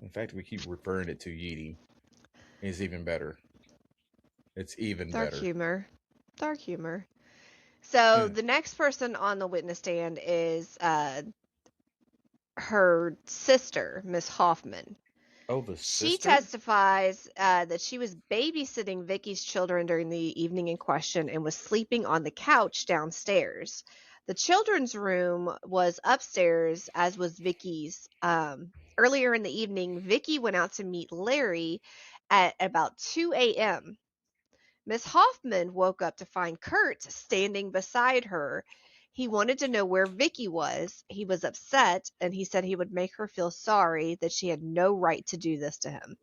In fact, we keep referring it to yeeting. It's even better. It's even Dark better. humor. Dark humor. So the next person on the witness stand is her sister, Miss Hoffman. Oh, the She sister? testifies that she was babysitting Vicky's children during the evening in question and was sleeping on the couch downstairs. The children's room was upstairs, as was Vicky's. Earlier in the evening, Vicky went out to meet Larry at about 2 a.m. Miss Hoffman woke up to find Kurt standing beside her. He wanted to know where Vicky was. He was upset, and he said he would make her feel sorry that she had no right to do this to him.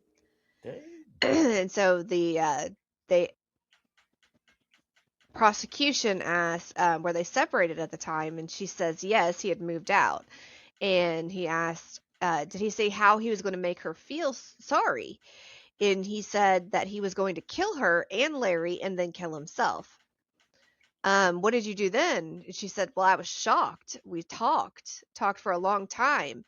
And so the prosecution asked were they separated at the time, and she says yes, he had moved out. And he asked, did he say how he was going to make her feel sorry? And he said that he was going to kill her and Larry and then kill himself. What did you do then? And she said, well, I was shocked. We talked for a long time.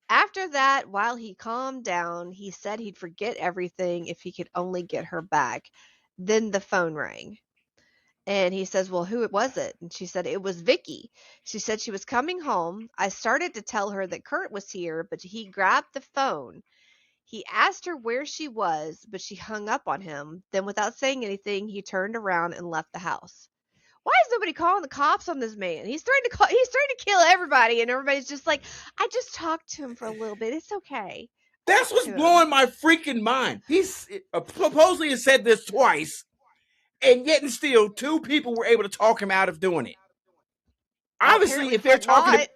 After that, while he calmed down, he said he'd forget everything if he could only get her back. Then the phone rang. And he says, well, who was it? And she said, it was Vicky. She said she was coming home. I started to tell her that Kurt was here, but he grabbed the phone. He asked her where she was, but she hung up on him. Then without saying anything, he turned around and left the house. Why is nobody calling the cops on this man? He's trying to kill everybody, and everybody's just like, I just talked to him for a little bit. It's okay. That's what's blowing my freaking mind. He's supposedly has said this twice, and yet and still 2 people were able to talk him out of doing it. Obviously, if they're talking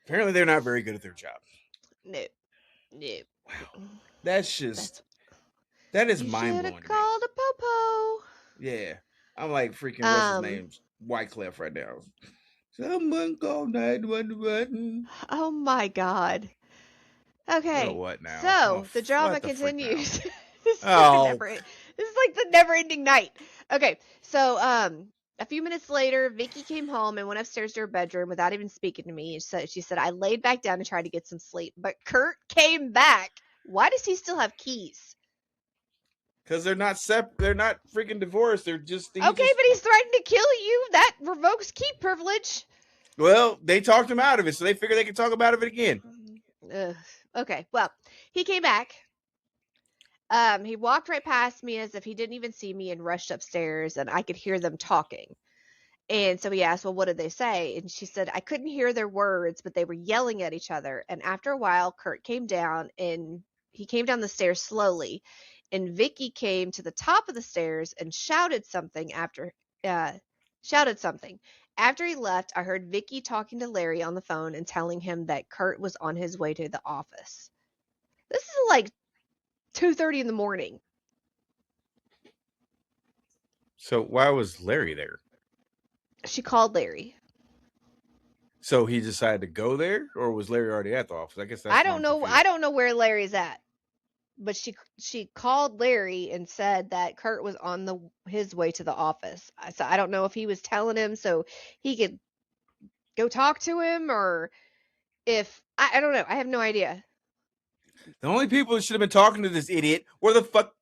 apparently they're not very good at their job. No. Wow. That's just that is mind blowing. You should have called a popo. Yeah. I'm like freaking what's his name? Wycliffe right now. Someone call 911. Oh my god. Okay. You know what now? So the drama continues. This is like the never-ending night. Okay. So a few minutes later, Vicky came home and went upstairs to her bedroom without even speaking to me. So she said, I laid back down and tried to get some sleep, but Kurt came back. Why does he still have keys? Because they're not they're not freaking divorced. They're just but he's threatened to kill you. That revokes key privilege. Well, they talked him out of it, so they figured they could talk him out of it again. Okay, well, he came back. He walked right past me as if he didn't even see me and rushed upstairs, and I could hear them talking. And so he asked, well, what did they say? And she said, I couldn't hear their words, but they were yelling at each other. And after a while, Kurt came down, and he came down the stairs slowly. And Vicky came to the top of the stairs and shouted something after he left. I heard Vicky talking to Larry on the phone and telling him that Kurt was on his way to the office. This is like 2:30 in the morning. So why was Larry there? She called Larry. So he decided to go there, or was Larry already at the office? I guess that's I why don't I'm know. confused. I don't know where Larry's at, but she called Larry and said that Kurt was on his way to the office. So I don't know if he was telling him so he could go talk to him, or if I don't know. I have no idea. The only people that should have been talking to this idiot were the fuck.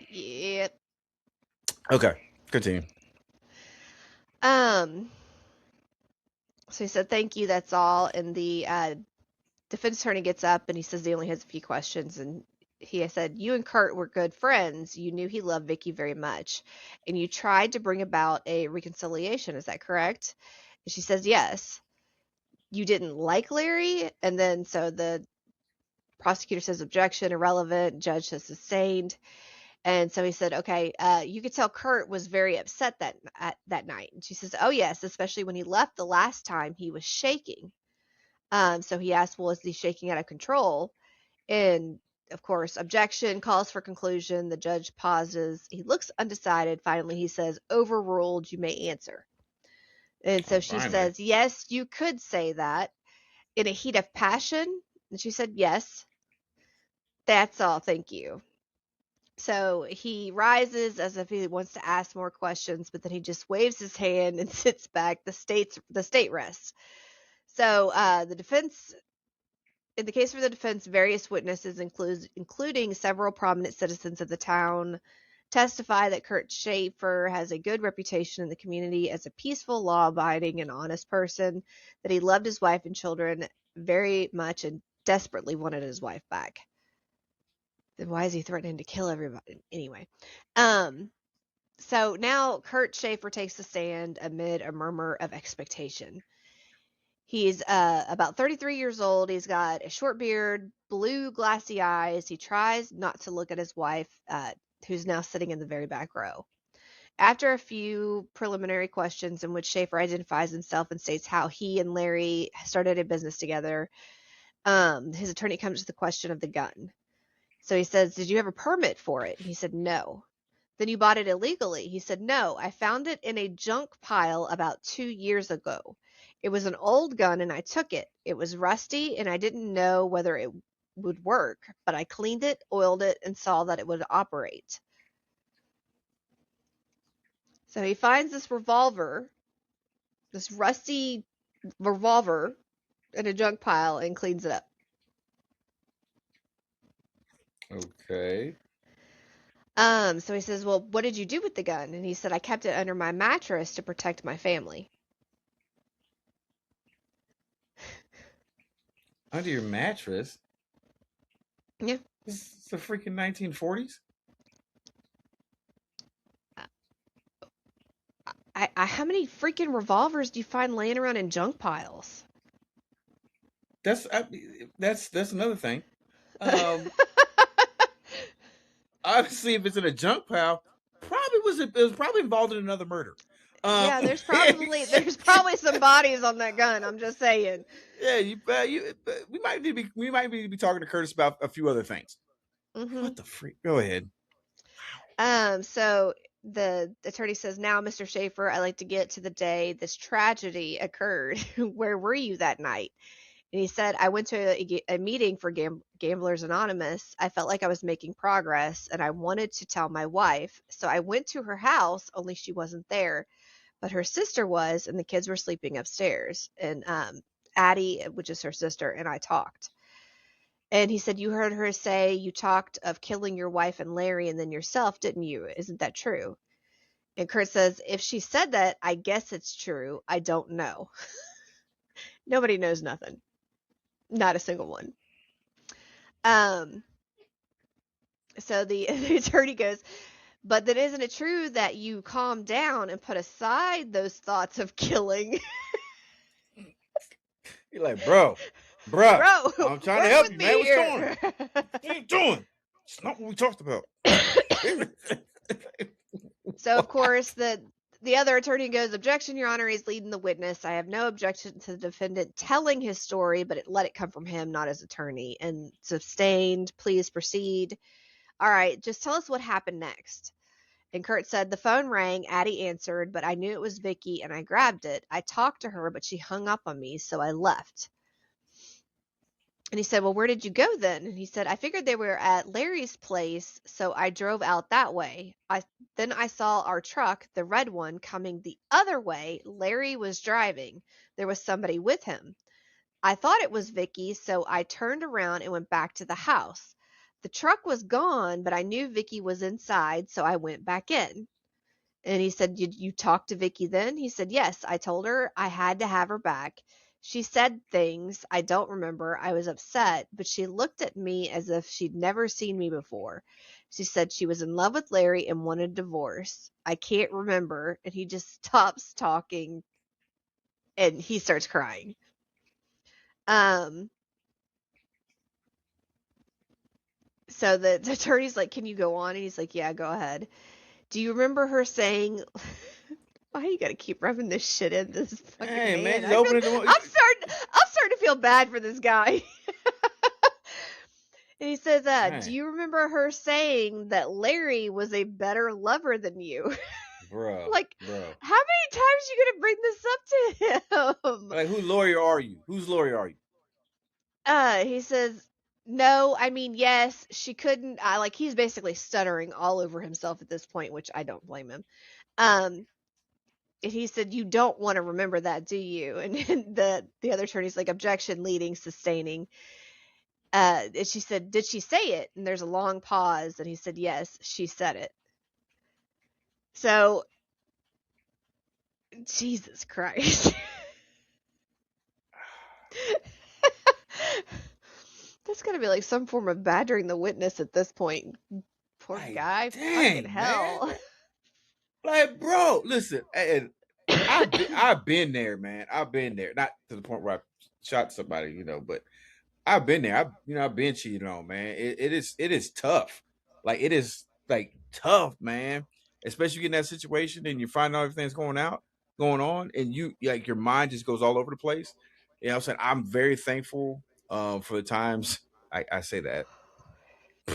Yep. Okay, continue. So he said, "Thank you. That's all." And the defense attorney gets up and he says he only has a few questions. And he said, "You and Kurt were good friends. You knew he loved Vicky very much, and you tried to bring about a reconciliation. Is that correct?" And she says, "Yes." "You didn't like Larry?" And then so the prosecutor says, "Objection, irrelevant." Judge says, "Sustained." And so he said, "Okay, you could tell Kurt was very upset that night." And she says, "Oh yes, especially when he left the last time, he was shaking." So he asked, "Well, is he shaking out of control?" And of course, objection, calls for conclusion. The judge pauses. He looks undecided. Finally, he says, "Overruled. You may answer." And so she Finally. says, "Yes, you could say that." In a heat of passion? And she said, "Yes." "That's all. Thank you." So he rises as if he wants to ask more questions, but then he just waves his hand and sits back. The state rests. So the defense, in the case for the defense, various witnesses, including several prominent citizens of the town, testify that Kurt Schaeffer has a good reputation in the community as a peaceful, law-abiding, and honest person, that he loved his wife and children very much and desperately wanted his wife back. Then why is he threatening to kill everybody? Anyway. So now Kurt Schaeffer takes the stand amid a murmur of expectation. He's about 33 years old. He's got a short beard, blue glassy eyes. He tries not to look at his wife, who's now sitting in the very back row. After a few preliminary questions in which Schaeffer identifies himself and states how he and Larry started a business together, his attorney comes to the question of the gun. So he says, "Did you have a permit for it?" He said, "No." "Then you bought it illegally?" He said, "No, I found it in a junk pile about 2 years ago. It was an old gun and I took it. It was rusty and I didn't know whether it would work, but I cleaned it, oiled it, and saw that it would operate." So he finds this revolver, this rusty revolver, in a junk pile and cleans it up. Okay. So he says, "Well, what did you do with the gun?" And he said, "I kept it under my mattress to protect my family." Under your mattress? Yeah. This is the freaking 1940s? How many freaking revolvers do you find laying around in junk piles? That's another thing. Obviously, if it's in a junk pile, it was probably involved in another murder. Yeah, there's probably some bodies on that gun. I'm just saying. Yeah, we might need to be talking to Curtis about a few other things. Mm-hmm. What the freak? Go ahead. So the attorney says, "Now, Mr. Schaeffer, I'd like to get to the day this tragedy occurred. Where were you that night?" And he said, "I went to a meeting for Gamblers Anonymous. I felt like I was making progress, and I wanted to tell my wife. So I went to her house, only she wasn't there. But her sister was, and the kids were sleeping upstairs. And Addie, which is her sister, and I talked." And he said, "You heard her say you talked of killing your wife and Larry and then yourself, didn't you? Isn't that true?" And Kurt says, "If she said that, I guess it's true. I don't know." Nobody knows nothing. Not a single one. So the attorney goes, "But then isn't it true that you calmed down and put aside those thoughts of killing?" You're like, bro, I'm trying to help you, man. What's going on? What are you doing? It's not what we talked about. So of course the The other attorney goes, objection, Your Honor, he's leading the witness. I have no objection to the defendant telling his story, but let it come from him, not his attorney. And sustained, please proceed. All right, just tell us what happened next. And Kurt said, the phone rang, Addie answered, but I knew it was Vicky and I grabbed it. I talked to her, but she hung up on me, so I left. And he said, well, where did you go then? And he said, I figured they were at Larry's place, so I drove out that way. Then I saw our truck, the red one, coming the other way. Larry was driving. There was somebody with him. I thought it was Vicky, so I turned around and went back to the house. The truck was gone, but I knew Vicky was inside, so I went back in. And he said, you talked to Vicky then? He said, yes. I told her I had to have her back. She said things I don't remember. I was upset, but she looked at me as if she'd never seen me before. She said she was in love with Larry and wanted a divorce. I can't remember. And he just stops talking and he starts crying. So the attorney's like, can you go on? And he's like, yeah, go ahead. Do you remember her saying, why you gotta keep rubbing this shit in this fucking man? Just open it. I'm starting to feel bad for this guy. And he says, do you remember her saying that Larry was a better lover than you? Bro. Like, bro. How many times are you gonna bring this up to him? Like, whose lawyer are you? Whose lawyer are you? He says, no, I mean, yes, she couldn't. He's basically stuttering all over himself at this point, which I don't blame him. And he said, you don't want to remember that, do you? And the other attorney's like, objection, leading, sustaining. And she said, did she say it? And there's a long pause. And he said, yes, she said it. So, Jesus Christ. That's got to be like some form of badgering the witness at this point. Poor guy. Fucking hell. Man. Like, bro, listen, and I've been there, man. I've been there. Not to the point where I shot somebody, but I've been there. I've been cheated on, man. It is tough. Like, it is like tough, man. Especially you get in that situation and you find out everything's going on, and you like your mind just goes all over the place. You know what I'm saying? I'm very thankful for the times I say that,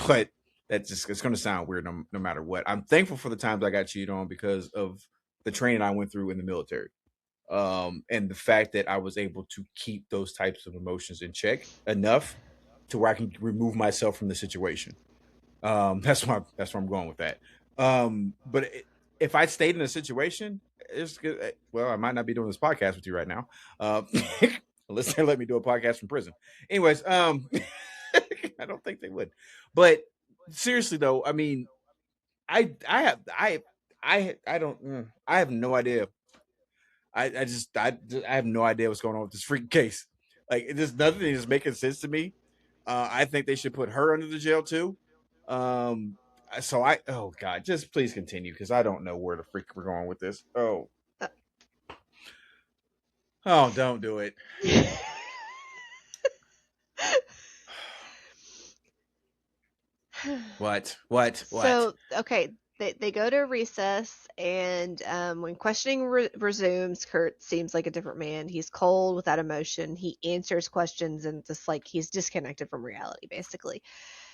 but it's going to sound weird no matter what. I'm thankful for the times I got cheated on because of the training I went through in the military. And the fact that I was able to keep those types of emotions in check enough to where I can remove myself from the situation. That's where I'm going with that. But if I stayed in a situation, it's good. Well, I might not be doing this podcast with you right now. Unless they let me do a podcast from prison. Anyways, I don't think they would. But seriously though, I mean, I have no idea. I have no idea what's going on with this freaking case. Like, there's nothing is making sense to me. I think they should put her under the jail too. Oh God, just please continue because I don't know where the freak we're going with this. Oh, don't do it. What? So, okay, they go to recess, and when questioning resumes, Kurt seems like a different man. He's cold, without emotion. He answers questions, and just like he's disconnected from reality, basically.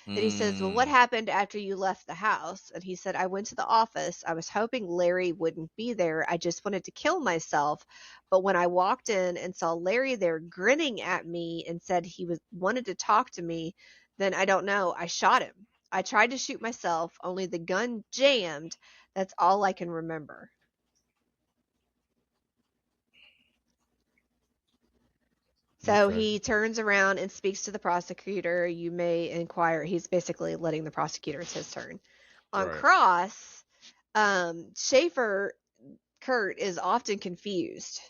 And he says, well, what happened after you left the house? And he said, I went to the office. I was hoping Larry wouldn't be there. I just wanted to kill myself. But when I walked in and saw Larry there grinning at me and said he wanted to talk to me, then I don't know. I shot him. I tried to shoot myself, only the gun jammed. That's all I can remember. So he turns around and speaks to the prosecutor. You may inquire. He's basically letting the prosecutor, it's his turn. On cross, Schaeffer, Kurt, is often confused.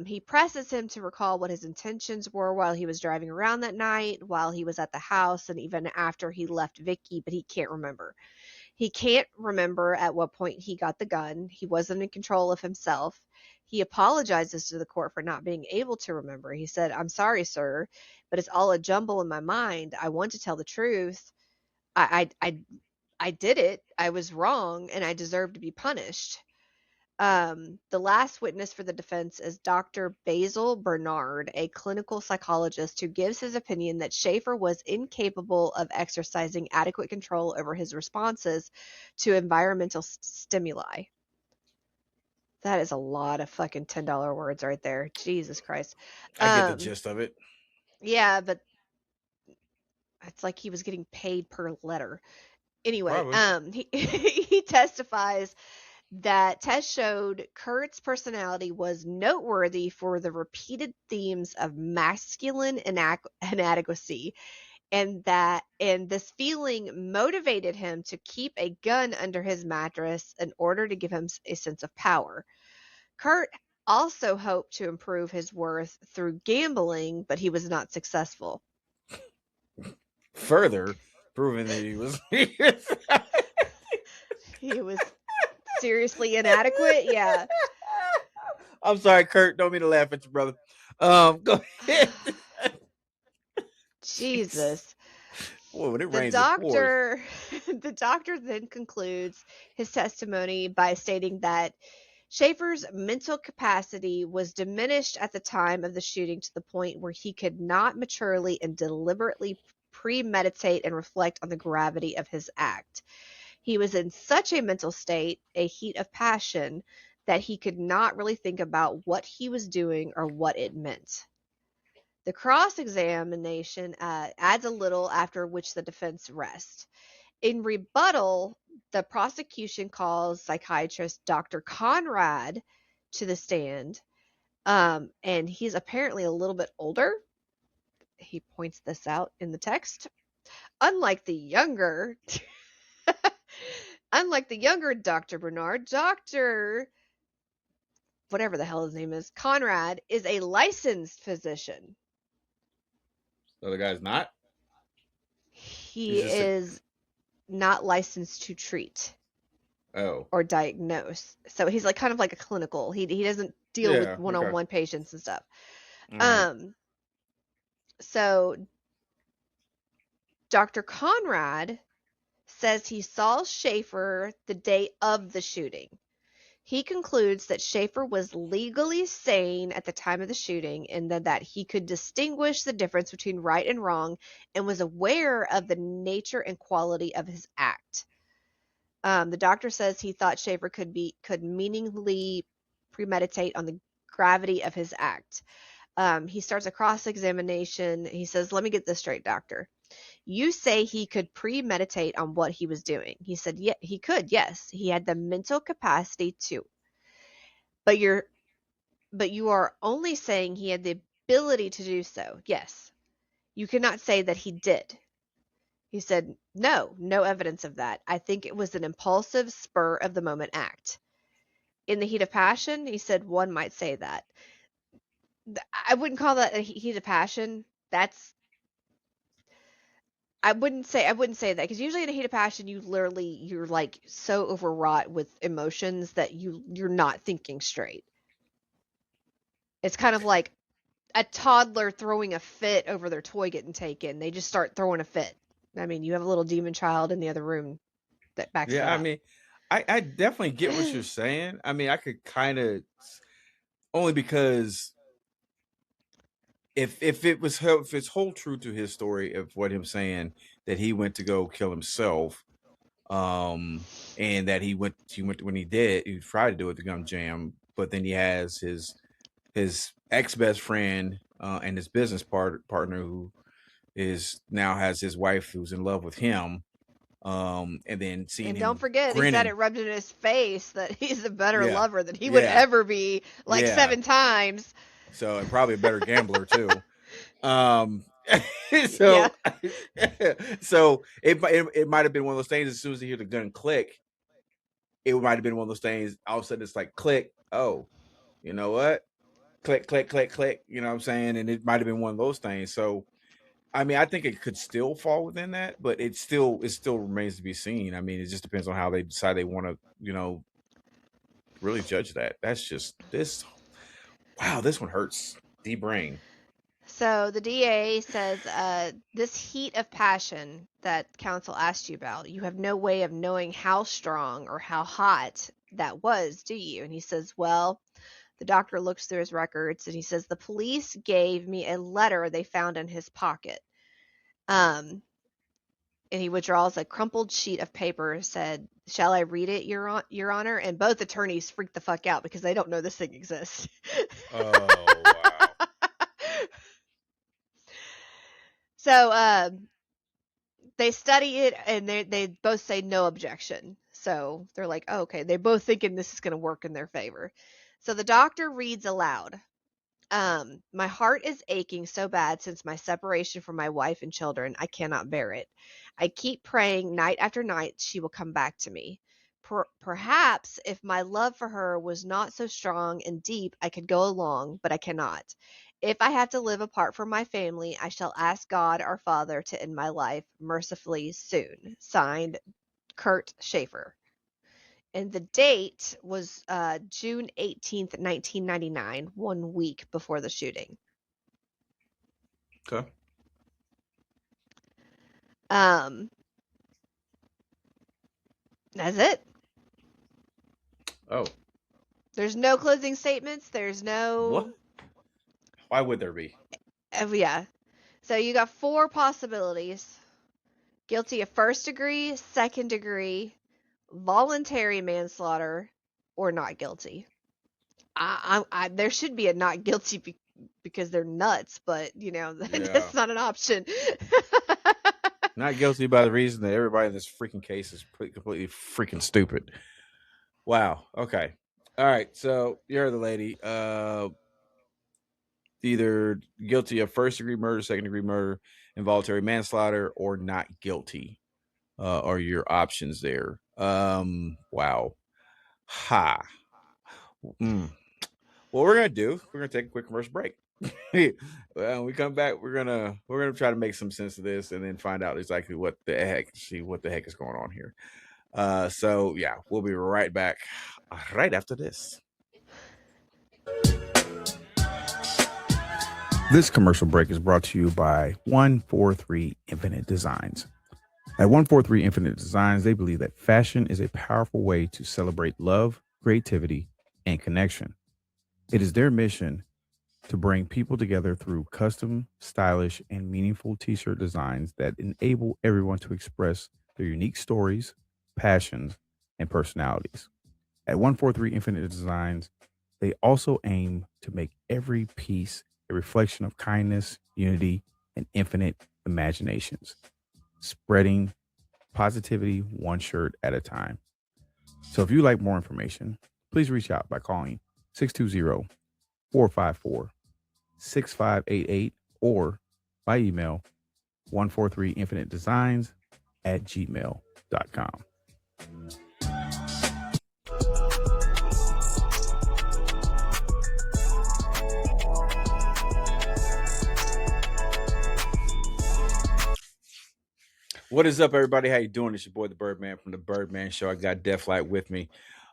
He presses him to recall what his intentions were while he was driving around that night, while he was at the house, and even after he left Vicky, but he can't remember. He can't remember at what point he got the gun. He wasn't in control of himself. He apologizes to the court for not being able to remember. He said, I'm sorry, sir, but it's all a jumble in my mind. I want to tell the truth. I did it. I was wrong, and I deserve to be punished. The last witness for the defense is Dr. Basil Bernard, a clinical psychologist who gives his opinion that Schaeffer was incapable of exercising adequate control over his responses to environmental stimuli. That is a lot of fucking $10 words right there. Jesus Christ. I get the gist of it. Yeah, but it's like he was getting paid per letter. Anyway, Probably. he testifies that tests showed Kurt's personality was noteworthy for the repeated themes of masculine inadequacy, and this feeling motivated him to keep a gun under his mattress in order to give him a sense of power. Kurt also hoped to improve his worth through gambling, but he was not successful. Further proving that he was He was seriously inadequate. Yeah. I'm sorry, Kurt. Don't mean to laugh at you, brother. Go ahead. Jesus. Boy, when it The rains, it pours. the doctor then concludes his testimony by stating that Schaeffer's mental capacity was diminished at the time of the shooting to the point where he could not maturely and deliberately premeditate and reflect on the gravity of his act. He was in such a mental state, a heat of passion, that he could not really think about what he was doing or what it meant. The cross-examination adds a little, after which the defense rests. In rebuttal, the prosecution calls psychiatrist Dr. Conrad to the stand, and he's apparently a little bit older. He points this out in the text. Unlike the younger Dr. Bernard, Dr. whatever the hell his name is, Conrad, is a licensed physician. The other guy's not? He is not licensed to treat or diagnose. So he's like kind of like a clinical. He doesn't deal with one-on-one patients and stuff. So Dr. Conrad says he saw Schaeffer the day of the shooting. He concludes that Schaeffer was legally sane at the time of the shooting, and that he could distinguish the difference between right and wrong and was aware of the nature and quality of his act. The doctor says he thought Schaeffer could meaningfully premeditate on the gravity of his act. He starts a cross-examination. He says, "Let me get this straight, doctor. You say he could premeditate on what he was doing." He said, "Yeah, he could. Yes, he had the mental capacity to. But you are only saying he had the ability to do so. Yes. You cannot say that he did." He said, No evidence of that. I think it was an impulsive, spur of the moment act. In the heat of passion, he said, one might say that. I wouldn't call that a heat of passion. I wouldn't say that, because usually in a heat of passion, you're like so overwrought with emotions that you're not thinking straight. It's kind of like a toddler throwing a fit over their toy getting taken. They just start throwing a fit. I mean, you have a little demon child in the other room that backs that up. I mean, I definitely get what you're saying. I mean, I could kind of, only because if it's hold true to his story of what him saying that he went to go kill himself, and that he went when he did, he tried to do it, the gum jam, but then he has his ex best friend and his business partner who now has his wife who's in love with him, and then seeing him, don't forget, grinning. He said it rubbed in his face that he's a better lover than he would ever be, like 7 times. So, and probably a better gambler too. So it might have been one of those things. As soon as you hear the gun click, it might have been one of those things. All of a sudden, it's like click. Oh, you know what? Click, click, click, click. You know what I'm saying? And it might have been one of those things. So, I mean, I think it could still fall within that, but it still remains to be seen. I mean, it just depends on how they decide they want to, really judge that. That's just this. Wow, this one hurts the brain. So the DA says, this heat of passion that counsel asked you about, you have no way of knowing how strong or how hot that was, do you? And he says, well, the doctor looks through his records and he says, the police gave me a letter they found in his pocket. And he withdraws a crumpled sheet of paper, said, shall I read it, Your Honor? And both attorneys freak the fuck out because they don't know this thing exists. Oh, wow. So they study it and they both say no objection. So they're like, oh, okay. They're both thinking this is going to work in their favor. So the doctor reads aloud. My heart is aching so bad since my separation from my wife and children. I cannot bear it. I keep praying night after night she will come back to me. Perhaps if my love for her was not so strong and deep, I could go along, but I cannot. If I have to live apart from my family, I shall ask God our Father to end my life mercifully soon. Signed, Kurt Schaeffer. And the date was June 18th, 1999, 1 week before the shooting. Okay. That's it. Oh. There's no closing statements. There's no... What? Why would there be? Yeah. So you got 4 possibilities. Guilty of first degree, second degree, voluntary manslaughter, or not guilty. There should be a not guilty because they're nuts, but that's not an option. Not guilty by the reason that everybody in this freaking case is completely freaking stupid. Wow. Okay. All right. So you heard the lady. Either guilty of first degree murder, second degree murder, involuntary manslaughter, or not guilty. Are your options there? Wow. Ha. What we're gonna do? We're gonna take a quick commercial break. When we come back, we're gonna try to make some sense of this and then find out exactly what the heck is going on here. So yeah, we'll be right back right after this. This commercial break is brought to you by 143 Infinite Designs. At 143 Infinite Designs, they believe that fashion is a powerful way to celebrate love, creativity, and connection. It is their mission to bring people together through custom, stylish, and meaningful t-shirt designs that enable everyone to express their unique stories, passions, and personalities. At 143 Infinite Designs, they also aim to make every piece a reflection of kindness, unity, and infinite imaginations, spreading positivity one shirt at a time. So if you'd like more information, please reach out by calling 620-454-6588 or by email 143infinitedesigns@gmail.com. What is up, everybody? How you doing? It's your boy, the Birdman from the Birdman Show. I got Deathlight with me.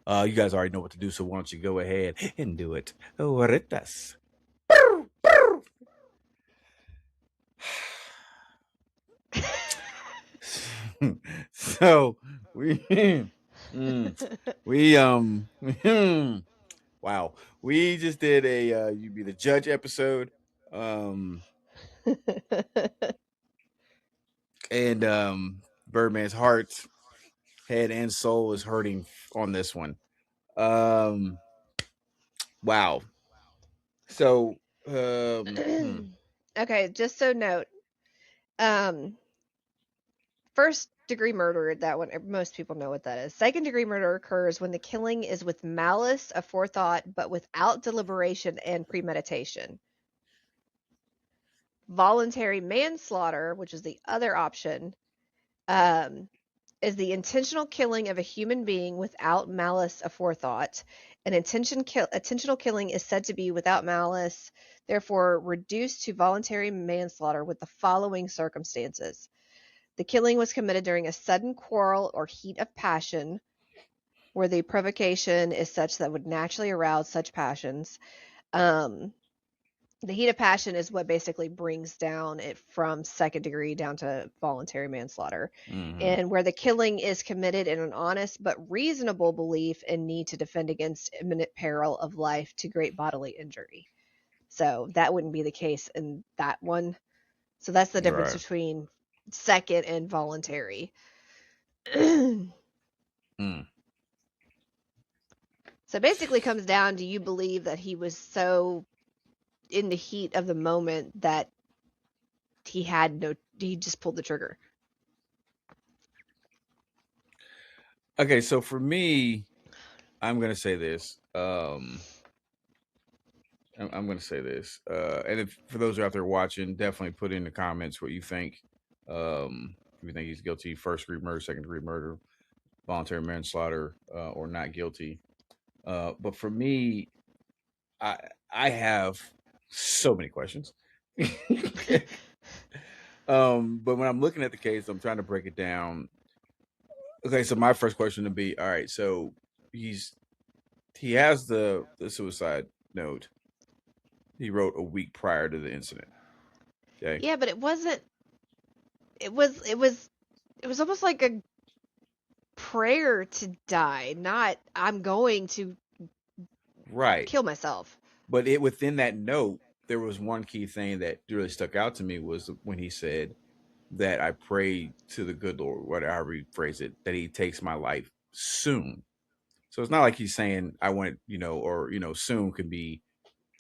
You guys already know what to do, so why don't you go ahead and do it. Ahoritas. So wow, we just did a You Be the Judge episode. And Birdman's heart, head, and soul is hurting on this one. Wow. So okay, just so note, first degree murder, that one, most people know what that is. Second degree murder occurs when the killing is with malice, aforethought, but without deliberation and premeditation. Voluntary manslaughter, which is the other option, is the intentional killing of a human being without malice aforethought. An intentional killing is said to be without malice, therefore reduced to voluntary manslaughter with the following circumstances. The killing was committed during a sudden quarrel or heat of passion, where the provocation is such that would naturally arouse such passions. The heat of passion is what basically brings down it from second degree down to voluntary manslaughter. Mhm. And where the killing is committed in an honest but reasonable belief and need to defend against imminent peril of life to great bodily injury. So that wouldn't be the case in that one. So that's the difference Right. between second and voluntary. Mm. So it basically comes down to, you believe that he was so in the heat of the moment that he just pulled the trigger. Okay, so for me, I'm gonna say this. I'm gonna say this. And if for those out there watching, definitely put in the comments what you think. If you think he's guilty, first degree murder, second degree murder, voluntary manslaughter, or not guilty. But for me, I have so many questions. But when I'm looking at the case, I'm trying to break it down. Okay, so my first question would be, all right, so he has the suicide note he wrote a week prior to the incident. Okay. Yeah, but it wasn't. It was almost like a prayer to die, not I'm going to Right. kill myself. But within that note, there was one key thing that really stuck out to me was when he said that I pray to the good Lord, whatever he phrased it, that he takes my life soon. So it's not like he's saying I want, or soon could be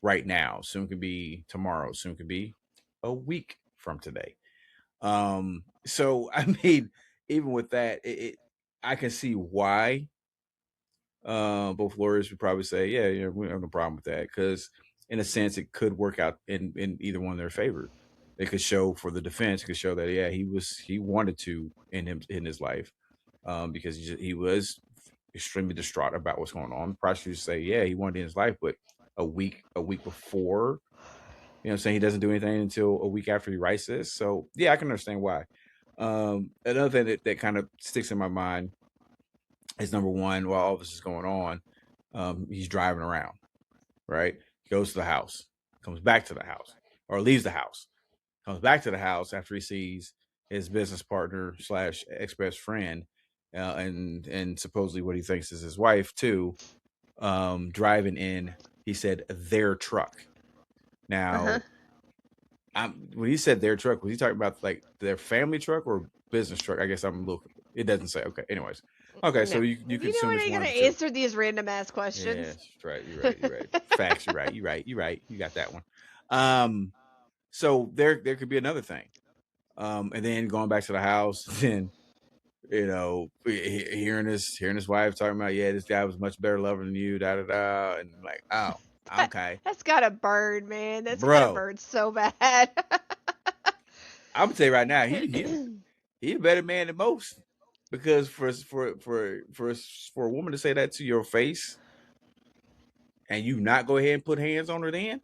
right now, soon could be tomorrow, soon could be a week from today. So I mean, even with that, I can see why both lawyers would probably say, yeah, we don't have no problem with that, because in a sense it could work out in either one of their favor. It could show for the defense, it could show that he wanted to in his life, because he was extremely distraught about what's going on. The prosecutors say, yeah, he wanted in his life, but a week before, I'm saying, he doesn't do anything until a week after he writes this. So yeah, I can understand why. Another thing that kind of sticks in my mind is, number one, while all this is going on, he's driving around, right? He goes to the house, comes back to the house, or leaves the house, comes back to the house after he sees his business partner / ex-best friend, and supposedly what he thinks is his wife too, driving in, he said, their truck. Now, when he said their truck, was he talking about like their family truck or business truck? I guess I'm a little. It doesn't say. Okay. Anyways. Okay. So you can assume it's You're one gonna of the two. answer these random ass questions. Yeah, that's right. You're right. Facts. You're right. You got that one. So there could be another thing. And then going back to the house, then hearing his wife talking about, yeah, this guy was much better lover than you, and like, oh, okay. That's gotta burn, man. That's Bro. gotta burn so bad. I'm gonna tell you right now, he a better man than most, because for a woman to say that to your face, and you not go ahead and put hands on her then,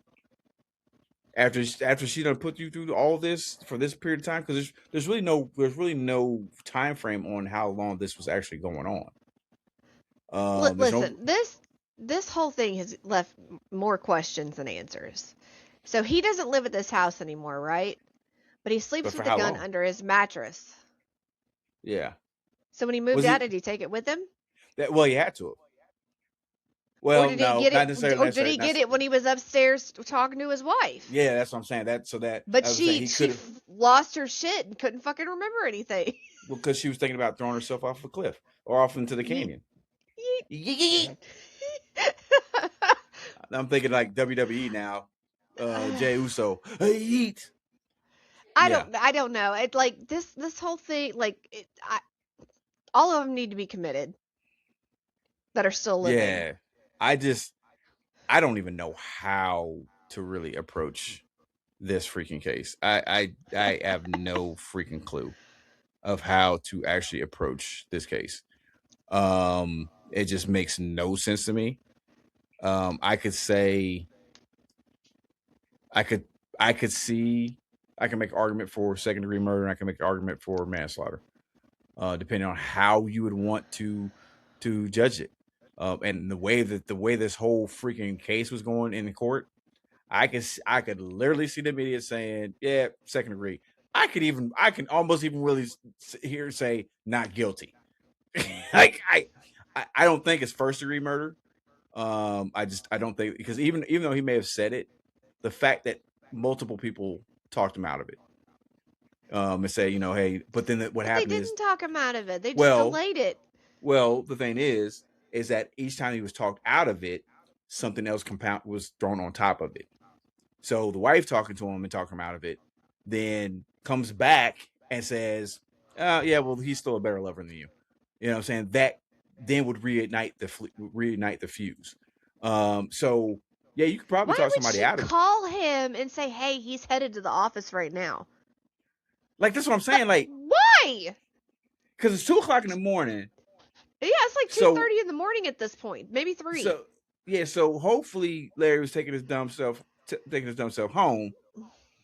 after she done put you through all this for this period of time, because there's really no time frame on how long this was actually going on. Listen, this whole thing has left more questions than answers. So he doesn't live at this house anymore, right? But he sleeps with the gun under his mattress. Yeah. So when he moved out, did he take it with him? Well, he had to. Well, or did no, he get not it, necessarily. or did he get it when he was upstairs talking to his wife? Yeah, that's what I'm saying. But she lost her shit and couldn't fucking remember anything. Well, because she was thinking about throwing herself off a cliff or off into the canyon. I'm thinking like WWE now. Jey Uso. Eat. I don't know. It like this whole thing, like all of them need to be committed that are still living. Yeah. I don't even know how to really approach this freaking case. I have no freaking clue of how to actually approach this case. It just makes no sense to me. I could say I could see I can make an argument for second degree murder, and I can make an argument for manslaughter, depending on how you would want to judge it. And the way this whole freaking case was going in the court, I could literally see the media saying, yeah, second degree. I can almost even really hear say not guilty. Like I don't think it's first degree murder. I don't think, because even though he may have said it, the fact that multiple people talked him out of it, and say, hey, but then what But they happened is, didn't talk him out of it. They just well, delayed it. well, the thing is that each time he was talked out of it, something else was thrown on top of it. So the wife talking to him and talking him out of it, then comes back and says, yeah, well, he's still a better lover than you. You know what I'm saying? That then would reignite the fuse. So yeah, you could probably Why talk would somebody she out of it. call him and say, hey, he's headed to the office right now? Like, that's what I'm saying. Like, why? Because it's 2:00 in the morning. Yeah, it's like 2:30 in the morning at this point, maybe 3. So yeah, so hopefully Larry was taking his dumb self home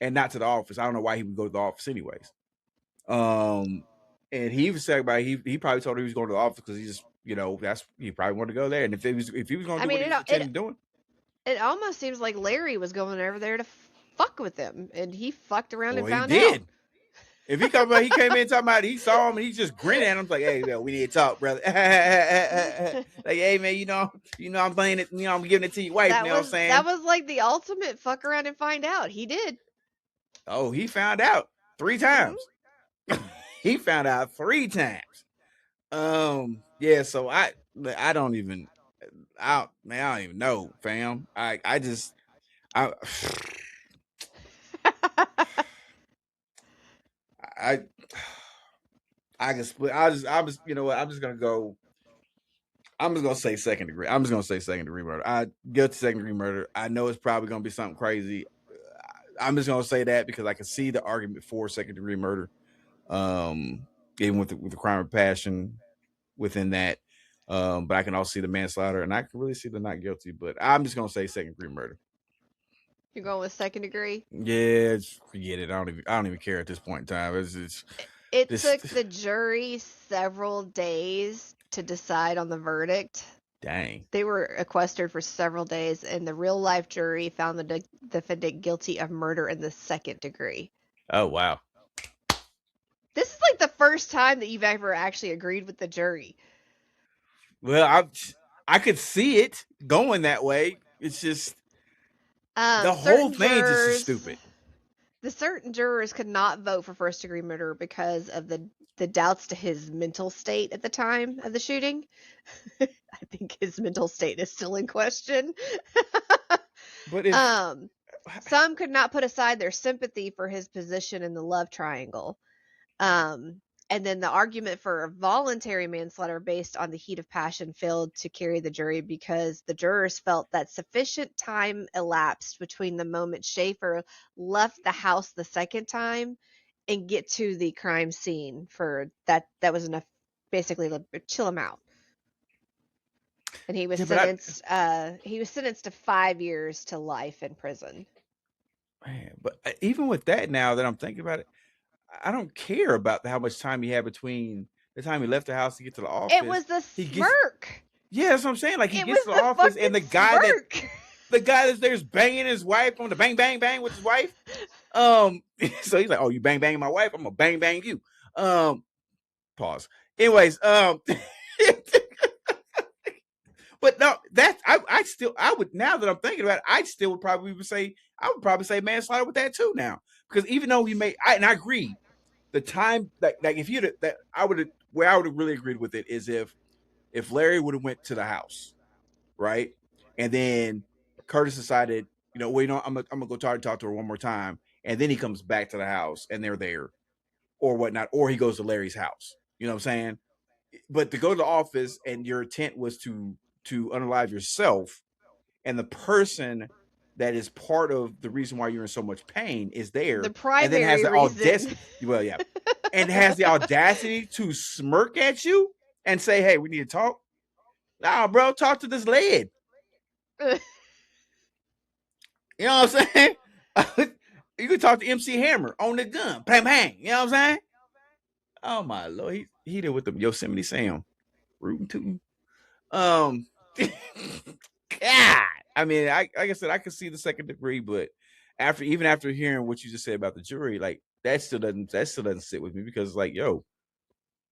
and not to the office. I don't know why he would go to the office anyways. And he was saying about he probably told her he was going to the office because he just, he probably wanted to go there. And if he was going to do what he was intending doing, it almost seems like Larry was going over there to fuck with him, and he fucked around and found he did. out. If he came in talking about it, he saw him and he just grinned at him like, "Hey, yo, we need to talk, brother." Like, "Hey, man, I'm playing it, I'm giving it to your wife." You know what I'm saying? That was like the ultimate fuck around and find out. He did. Oh, he found out 3 times. Mm-hmm. He found out 3 times. Yeah. So I don't even know, fam. I just gonna say second degree. I'm just gonna say second degree murder. I guilty second degree murder. I know it's probably gonna be something crazy. I'm just gonna say that because I can see the argument for second degree murder. Even with the crime of passion within that. But I can also see the manslaughter, and I can really see the not guilty. But I'm just gonna say second degree murder. You're going with second degree? Yeah, forget it. I don't even care at this point in time. It took the jury several days to decide on the verdict. Dang. They were sequestered for several days, and the real life jury found the defendant guilty of murder in the second degree. Oh, wow. This is like the first time that you've ever actually agreed with the jury. Well, I could see it going that way. It's just the whole thing just is stupid. The certain jurors could not vote for first degree murder because of the doubts to his mental state at the time of the shooting. I think his mental state is still in question. But if, some could not put aside their sympathy for his position in the love triangle. And then the argument for voluntary manslaughter based on the heat of passion failed to carry the jury because the jurors felt that sufficient time elapsed between the moment Schaeffer left the house the second time and get to the crime scene for that was enough basically to chill him out. And he was sentenced to 5 years to life in prison. Man, but even with that, now that I'm thinking about it, I don't care about how much time he had between the time he left the house to get to the office. It was the smirk. Yeah, that's what I'm saying. Like, he gets to the office and the guy that's there's banging his wife on the bang bang bang with his wife. So he's like, "Oh, you bang banging my wife? I'm gonna bang bang you." Pause. Anyways, but no, I would, now that I'm thinking about it, I would probably say manslaughter with that too now, because even though and I agree, the time like if I would have really agreed with it is if Larry would have went to the house, right, and then Curtis decided, I'm gonna go talk to her one more time, and then he comes back to the house and they're there, or whatnot, or he goes to Larry's house. You know what I'm saying? But to go to the office and your intent was to unalive yourself, and the person that is part of the reason why you're in so much pain is there, the primary and then has the reason. and has the audacity to smirk at you and say, "Hey, we need to talk." Nah, bro, talk to this lead. You know what I'm saying? You can talk to MC Hammer on the gun, bang bang. You know what I'm saying? Oh my Lord, he did with the Yosemite Sam, rooting tootin'. God, I mean, like I said, I could see the second degree, but even after hearing what you just said about the jury, like that still doesn't sit with me, because like, yo,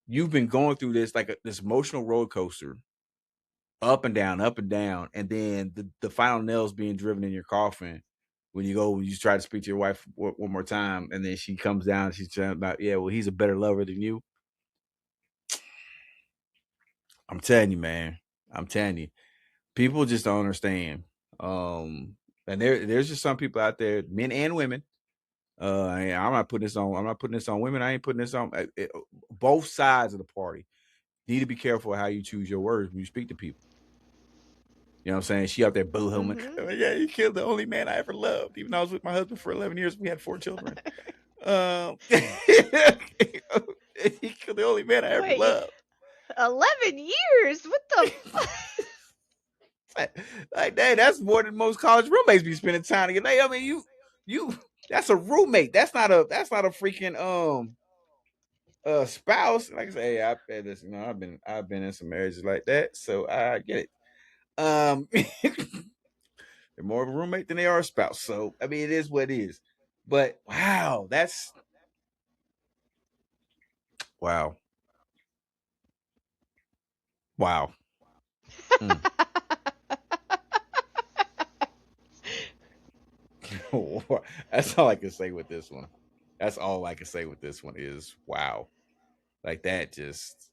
you've been going through this like this emotional roller coaster, up and down, and then the final nails being driven in your coffin when you try to speak to your wife one more time, and then she comes down and she's talking about, yeah, well, he's a better lover than you. I'm telling you, man. I'm telling you. People just don't understand. And there's just some people out there, men and women. I'm not putting this on. I'm not putting this on women. I ain't putting this on. Both sides of the party need to be careful how you choose your words when you speak to people. You know what I'm saying? She out there boo-hooing. Mhm. Yeah, you killed the only man I ever loved. Even though I was with my husband for 11 years, we had 4 children. He killed the only man I ever Wait, loved. 11 years? What the Like, dang, that's more than most college roommates be spending time together. Like, I mean, you that's a roommate. That's not a freaking spouse. Like I say, hey, I've been in some marriages like that, so I get it. They're more of a roommate than they are a spouse. So I mean, it is what it is. But wow, that's wow. Wow. Mm. That's all I can say with this one. That's all I can say with this one is wow. Like that just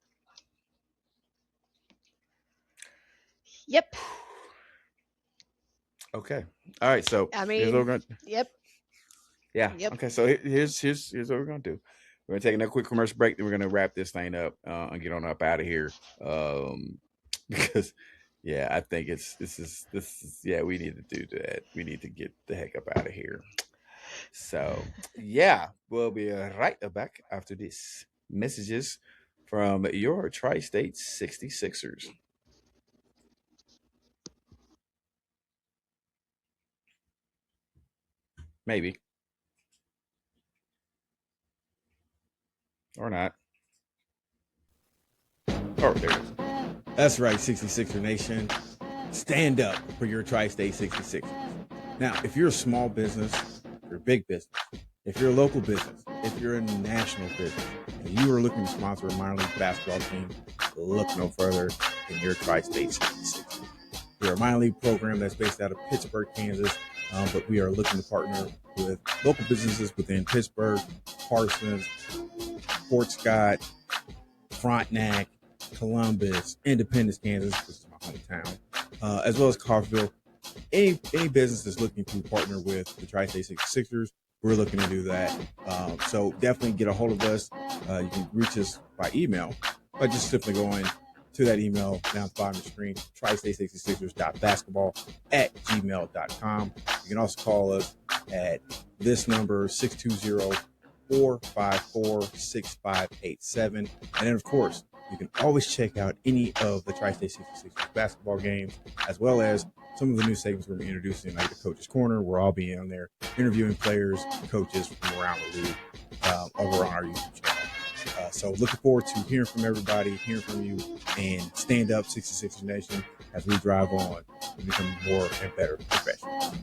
Yep. okay. All right. So I here's what we're mean, gonna yep. yeah. Yep. Okay. So here's what we're gonna do. We're gonna take another quick commercial break, then we're gonna wrap this thing up and get on up out of here. Because yeah, I think this is yeah, we need to do that. We need to get the heck up out of here. So yeah, we'll be right back after this. Messages from your Tri-State 66ers. Maybe. Or not. Oh, there it is. That's right, 66er Nation. Stand up for your Tri-State 66ers. Now, if you're a small business, you're a big business. If you're a local business, if you're a national business, and you are looking to sponsor a minor league basketball team, look no further than your Tri-State 66ers. We're a minor league program that's based out of Pittsburgh, Kansas, but we are looking to partner with local businesses within Pittsburgh, Parsons, Fort Scott, Frontenac, Columbus, Independence, Kansas, which is my hometown, as well as Coffeyville. Any business that's looking to partner with the Tri-State 66ers, we're looking to do that. So definitely get a hold of us. You can reach us by email by just simply going to that email down at the bottom of the screen, tristate66ers.basketball@gmail.com. You can also call us at this number, 620-454-6587. And then, of course, you can always check out any of the Tri-State 66ers basketball games, as well as some of the new segments we're going to be introducing, like the Coach's Corner, where I'll be on there interviewing players, coaches from around the league over on our YouTube channel. So looking forward to hearing from everybody, hearing from you, and stand up 66 Nation as we drive on and become more and better professionals.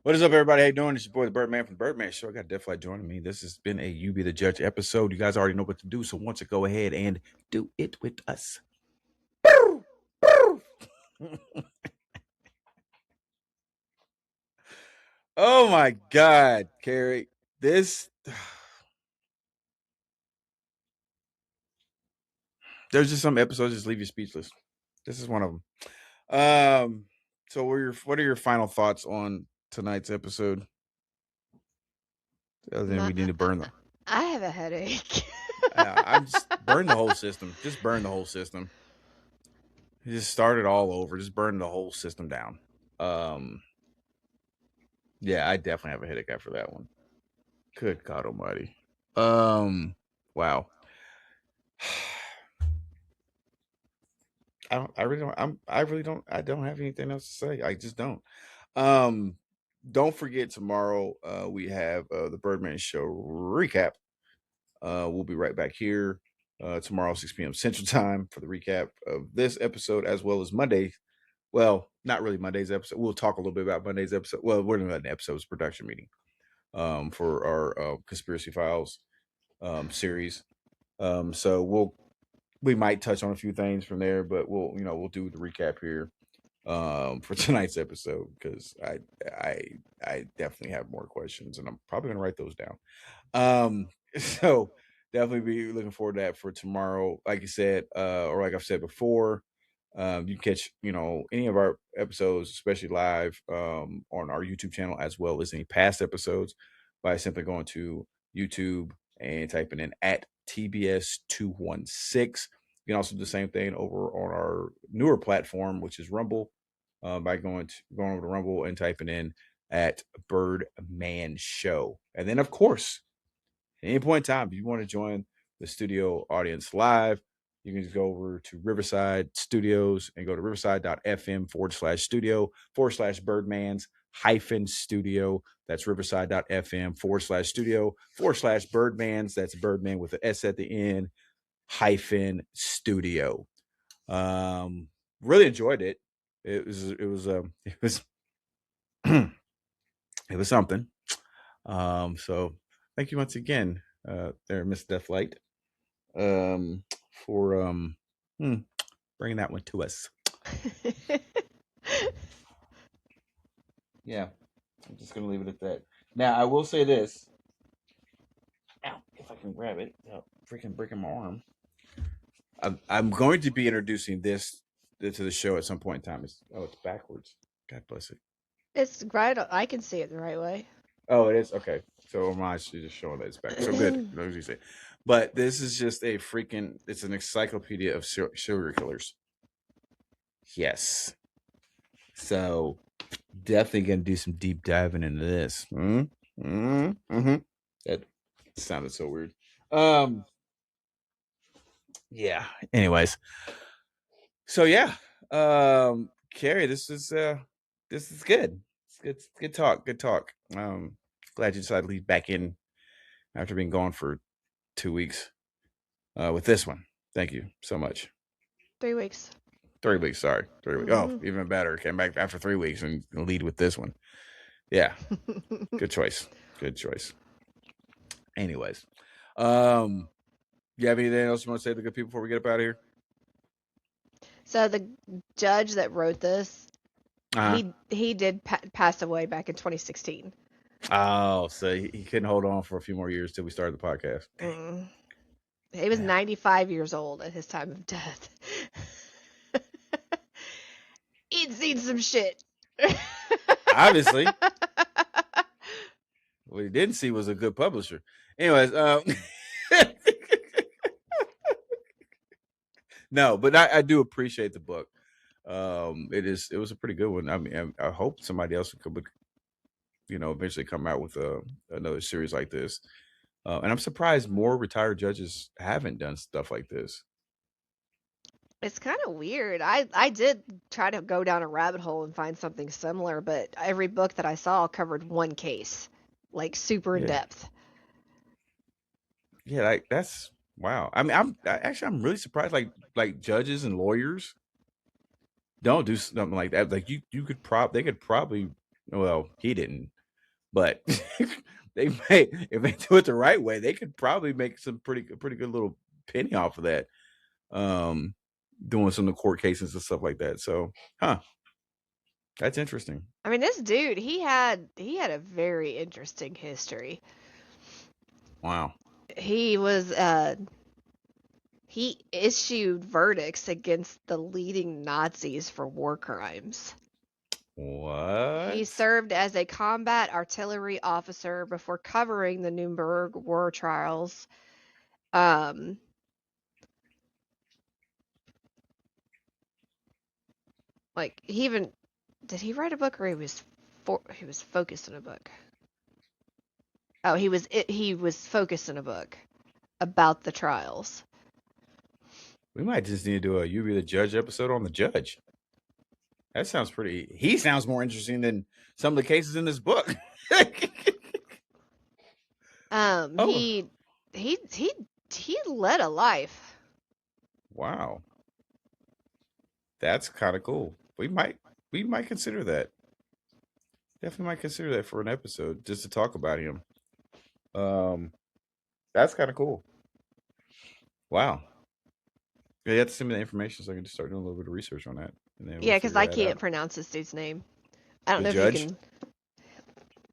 What is up, everybody? How you doing? It's your boy, the Birdman from the Birdman Show. I got Deathlight joining me. This has been a You Be the Judge episode. You guys already know what to do, so why don't you go ahead and do it with us. Oh my God, Carrie. There's just some episodes just leave you speechless. This is one of them. So what are your final thoughts on tonight's episode? Other than we need to burn them. I have a headache. I'm just burn the whole system. Just burn the whole system. Just start it all over. Just burn the whole system down. Yeah, I definitely have a headache after that one. Good God Almighty. Wow. I don't have anything else to say. I just don't. don't forget tomorrow we have the Birdman Show recap. We'll be right back here tomorrow 6 p.m. Central Time for the recap of this episode, as well as Monday. Well, not really Monday's episode. We'll talk a little bit about Monday's episode. Well, we're not an episode's production meeting for our Conspiracy Files series. So we might touch on a few things from there, but we'll do the recap here for tonight's episode, because I definitely have more questions, and I'm probably gonna write those down. So definitely be looking forward to that for tomorrow. Like you said, or like I've said before, you can catch any of our episodes, especially live, on our YouTube channel, as well as any past episodes, by simply going to YouTube and typing in at TBS216. You can also do the same thing over on our newer platform, which is Rumble, by going over to Rumble and typing in at Birdman Show. And then, of course, at any point in time, if you want to join the studio audience live, you can just go over to Riverside Studios and go to riverside.fm/studio/Birdmans-studio. That's riverside.fm/studio/Birdmans. That's Birdman with an S at the end -studio. Really enjoyed it. It was it was something. So thank you once again, there, Miss Deathlight, for bringing that one to us. Yeah, I'm just gonna leave it at that. Now I will say this. Ow, if I can grab it, freaking breaking my arm. I'm going to be introducing this to the show at some point in time. It's backwards. God bless it. It's right. I can see it the right way. Oh, it is? Okay. So mine is just showing that it's back. So good. As you say. But this is just it's an encyclopedia of serial killers. Yes. So definitely going to do some deep diving into this. That sounded so weird. Yeah. Anyways. So yeah. Carrie, this is good. It's good talk. Good talk. Glad you decided to leave back in after being gone for 2 weeks with this one. Thank you so much. 3 weeks. 3 weeks, sorry. 3 weeks. Oh, even better. Came back after 3 weeks and lead with this one. Yeah. Good choice. Good choice. Anyways. You have anything else you want to say to the good people before we get up out of here? So the judge that wrote this, he did pass away back in 2016. Oh, so he couldn't hold on for a few more years till we started the podcast. He was 95 years old at his time of death. He'd seen some shit. Obviously. What he didn't see was a good publisher. Anyways, no, but I do appreciate the book. It was a pretty good one. I mean, I hope somebody else could, eventually come out with another series like this. And I'm surprised more retired judges haven't done stuff like this. It's kind of weird. I did try to go down a rabbit hole and find something similar, but every book that I saw covered one case, like super in depth. Yeah, that's wow. I mean, I'm really surprised. Like judges and lawyers don't do something like that. Like they could probably. Well, he didn't, but they may, if they do it the right way, they could probably make some pretty good little penny off of that. Doing some of the court cases and stuff like that. So, that's interesting. I mean, this dude, he had a very interesting history. Wow. He was he issued verdicts against the leading Nazis for war crimes. What? He served as a combat artillery officer before covering the Nuremberg war trials. Like did he write a book, or he was focused in a book? Oh, he was focused in a book about the trials. We might just need to do a You Be the Judge episode on the judge. That sounds pretty. He sounds more interesting than some of the cases in this book. Oh, He led a life. wow. That's kind of cool. We might consider that. Definitely might consider that for an episode just to talk about him. That's kind of cool. Wow. Yeah, you have to send me the information so I can just start doing a little bit of research on that. And then Yeah, because I figure that can't out. pronounce this dude's name. I don't The know judge?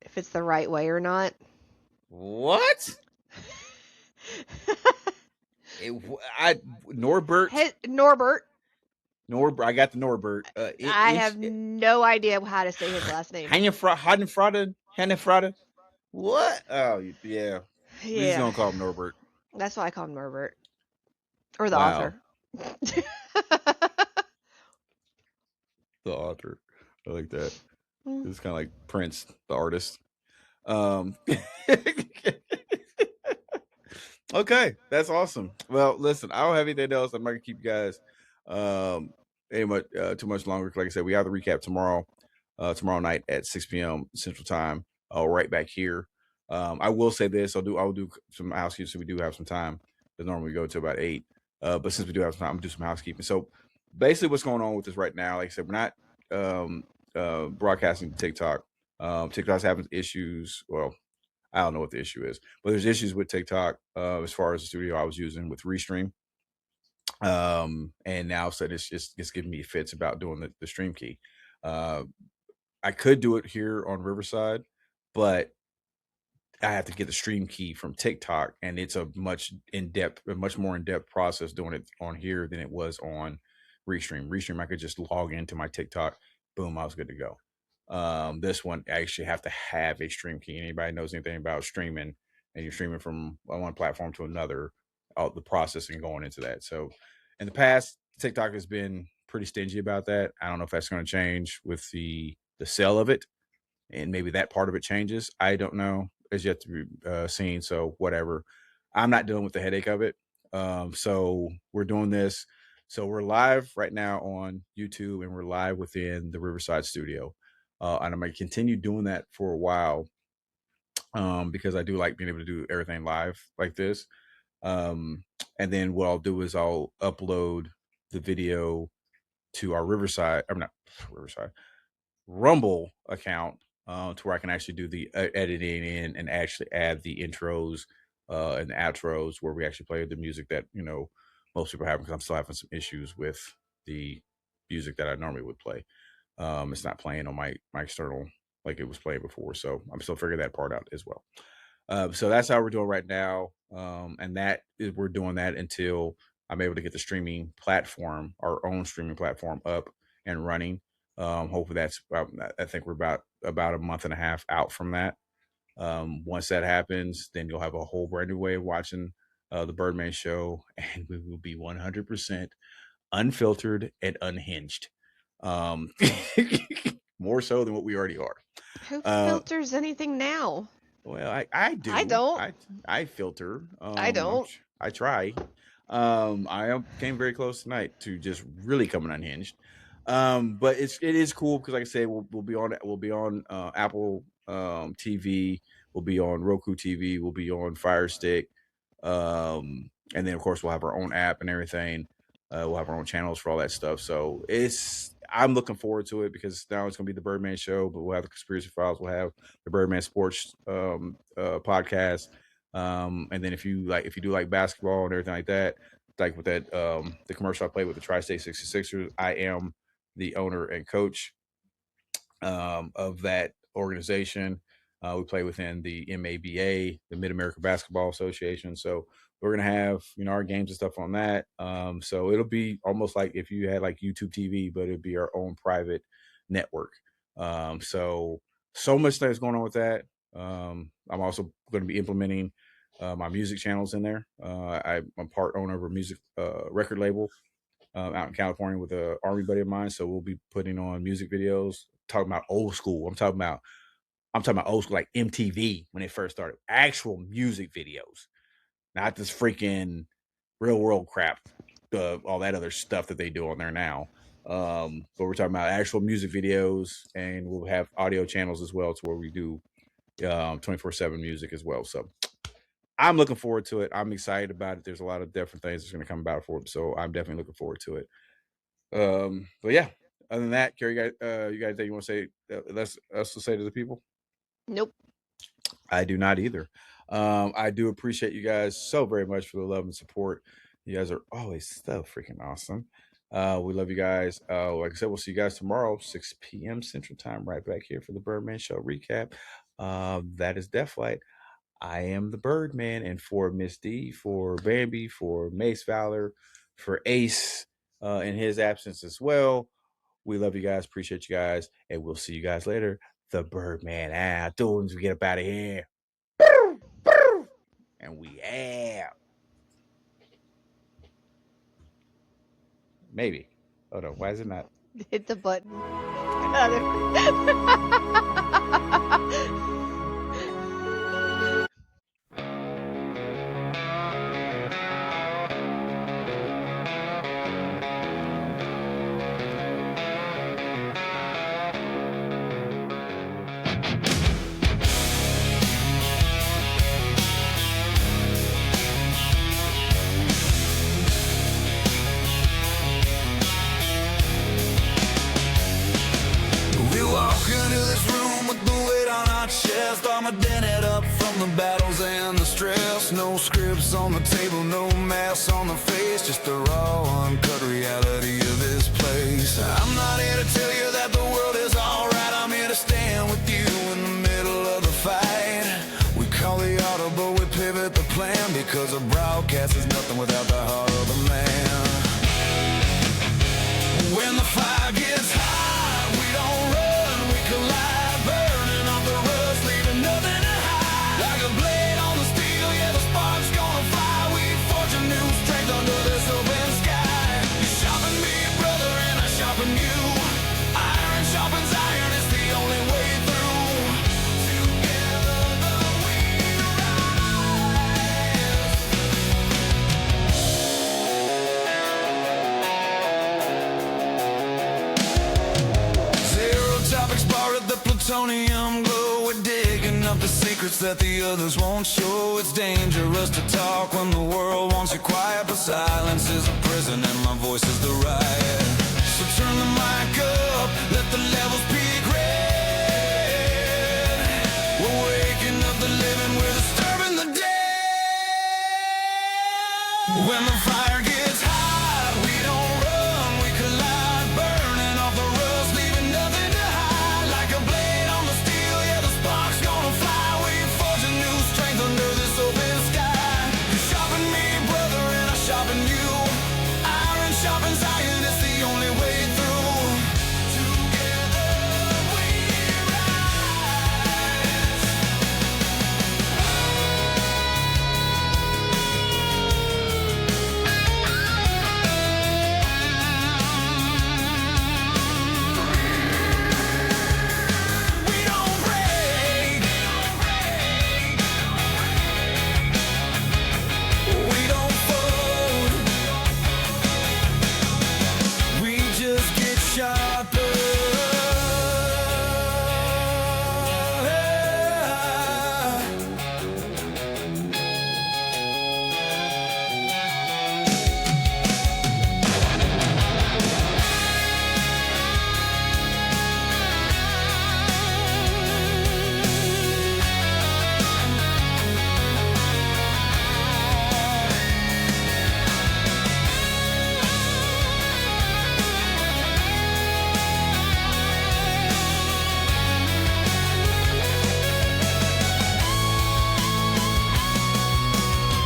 if it's the right way or not. What? Norbert. Norbert. I got the Norbert. I have no idea how to say his last name. Hannafrada. What? Oh, yeah. We're just Yeah, gonna call him Norbert. that's why I call him Norbert. Or the Wow. author. The author. I like that. Mm. It's kind of like Prince, the artist. Okay, that's awesome. Well, listen, I don't have anything else. I'm not gonna keep you guys too much longer. Like I said, we have the recap tomorrow night at 6 p.m. Central Time. Right back here. I will say this: I'll do some housekeeping, so we do have some time. Because normally we go to about 8, but since we do have some time, I'm gonna do some housekeeping. So basically, what's going on with this right now? Like I said, we're not broadcasting to TikTok. TikTok's having issues. Well, I don't know what the issue is, but there's issues with TikTok as far as the studio I was using with Restream. And now so it's giving me fits about doing the stream key. I could do it here on Riverside, but I have to get the stream key from TikTok, and it's a much more in-depth process doing it on here than it was on Restream. Restream, I could just log into my TikTok, boom, I was good to go. This one, I actually have to have a stream key. Anybody knows anything about streaming, and you're streaming from one platform to another, the processing going into that. So in the past, TikTok has been pretty stingy about that. I don't know if that's going to change with the sale of it, and maybe that part of it changes. I don't know. It's yet to be seen. So whatever. I'm not dealing with the headache of it. So we're doing this. So we're live right now on YouTube, and we're live within the Riverside studio. And I'm going to continue doing that for a while because I do like being able to do everything live like this. And then what I'll do is I'll upload the video to our Rumble account to where I can actually do the editing in and actually add the intros and the outros where we actually play the music that, most people have, because I'm still having some issues with the music that I normally would play. It's not playing on my external like it was playing before. So I'm still figuring that part out as well. So that's how we're doing right now. And we're doing that until I'm able to get the streaming platform, our own streaming platform, up and running. Hopefully that's I think we're about a month and a half out from that. Once that happens, then you'll have a whole brand new way of watching the Birdman Show, and we will be 100% unfiltered and unhinged. More so than what we already are. Who filters anything now? Well, I do. I don't. I filter. I don't. I try. Came very close tonight to just really coming unhinged. But it is cool because, like I said, we'll be on Apple TV. We'll be on Roku TV. We'll be on Fire Stick. And then of course we'll have our own app and everything. We'll have our own channels for all that stuff. So I'm looking forward to it because now it's going to be the Birdman Show, but we'll have the Conspiracy Files. We'll have the Birdman Sports podcast. And then if you do like basketball and everything like that, like with that, the commercial I played with the Tri-State 66ers, I am the owner and coach of that organization. We play within the MABA, the Mid-America Basketball Association. So we're going to have, our games and stuff on that. So it'll be almost like if you had like YouTube TV, but it'd be our own private network. So much that's going on with that. I'm also going to be implementing my music channels in there. I'm part owner of a music record label out in California with an Army buddy of mine. So we'll be putting on music videos, talking about old school. I'm talking about old school, like MTV when it first started. Actual music videos, not this freaking real world crap, all that other stuff that they do on there now. But we're talking about actual music videos, and we'll have audio channels as well, to where we do 24/7 music as well. So I'm looking forward to it. I'm excited about it. There's a lot of different things that's going to come about for it, so I'm definitely looking forward to it. But yeah, other than that, Carrie, you guys that you want to say that's us to say to the people? Nope. I do not either. I do appreciate you guys so very much for the love and support. You guys are always so freaking awesome. We love you guys. Like I said, we'll see you guys tomorrow, 6 p.m. Central Time, right back here for the Birdman Show recap. That is Deathlight. I am the Birdman, and for Miss D, for Bambi, for Mace Valor, for Ace in his absence as well. We love you guys, appreciate you guys, and we'll see you guys later. The Birdman out. Dudes, we get up out of here. And we out. Maybe. Oh no, why is it not? Hit the button. We walk into this room with the weight on our chest, armor dented up from the battles and the stress. No scripts on the table, no masks on the face, just the raw, uncut reality of this place. I'm not here to tell you that the world is alright, I'm here to stand with you in the middle of the fight. We call the audible, we pivot the plan, because a broadcast is nothing without the heart of the man. When the fire gets hot, we don't run, we collide, burning off the rust, leaving nothing to hide. Like a blade on the steel, yeah, the spark's gonna fly. We forge a new strength under this open sky. You sharpen me, brother, and I sharpen you. Iron sharpens iron, it's the only way through. Together we rise. Zero topics bar at the plutonium glow. We're digging up the secrets that the others won't show. It's dangerous to talk when the world wants you quiet, but silence is a prison and my voice is the riot. So turn the mic up, let the levels peak red. We're waking up the living, we're disturbing the dead. When the fire gets hot, we don't run, we collide, burning off the rust, leaving nothing to hide. Like a blade on the steel, yeah, the spark's gonna fly. We forge a new strength under this open sky. You sharpen me, brother, and I sharpen you. Iron sharpens iron, it's the only way through. Together we rise. We don't break. We don't fold. We just get sharper.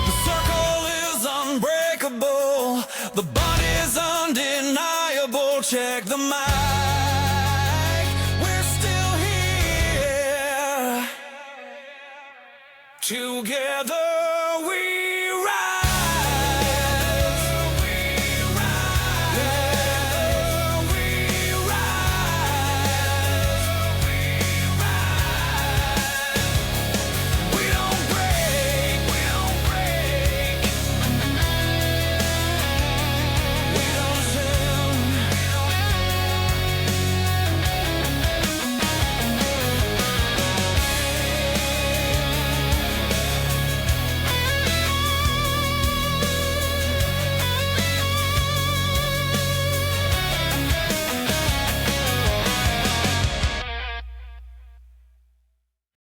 The circle is unbreakable. The body's undeniable. Check the mic. We're still here. Together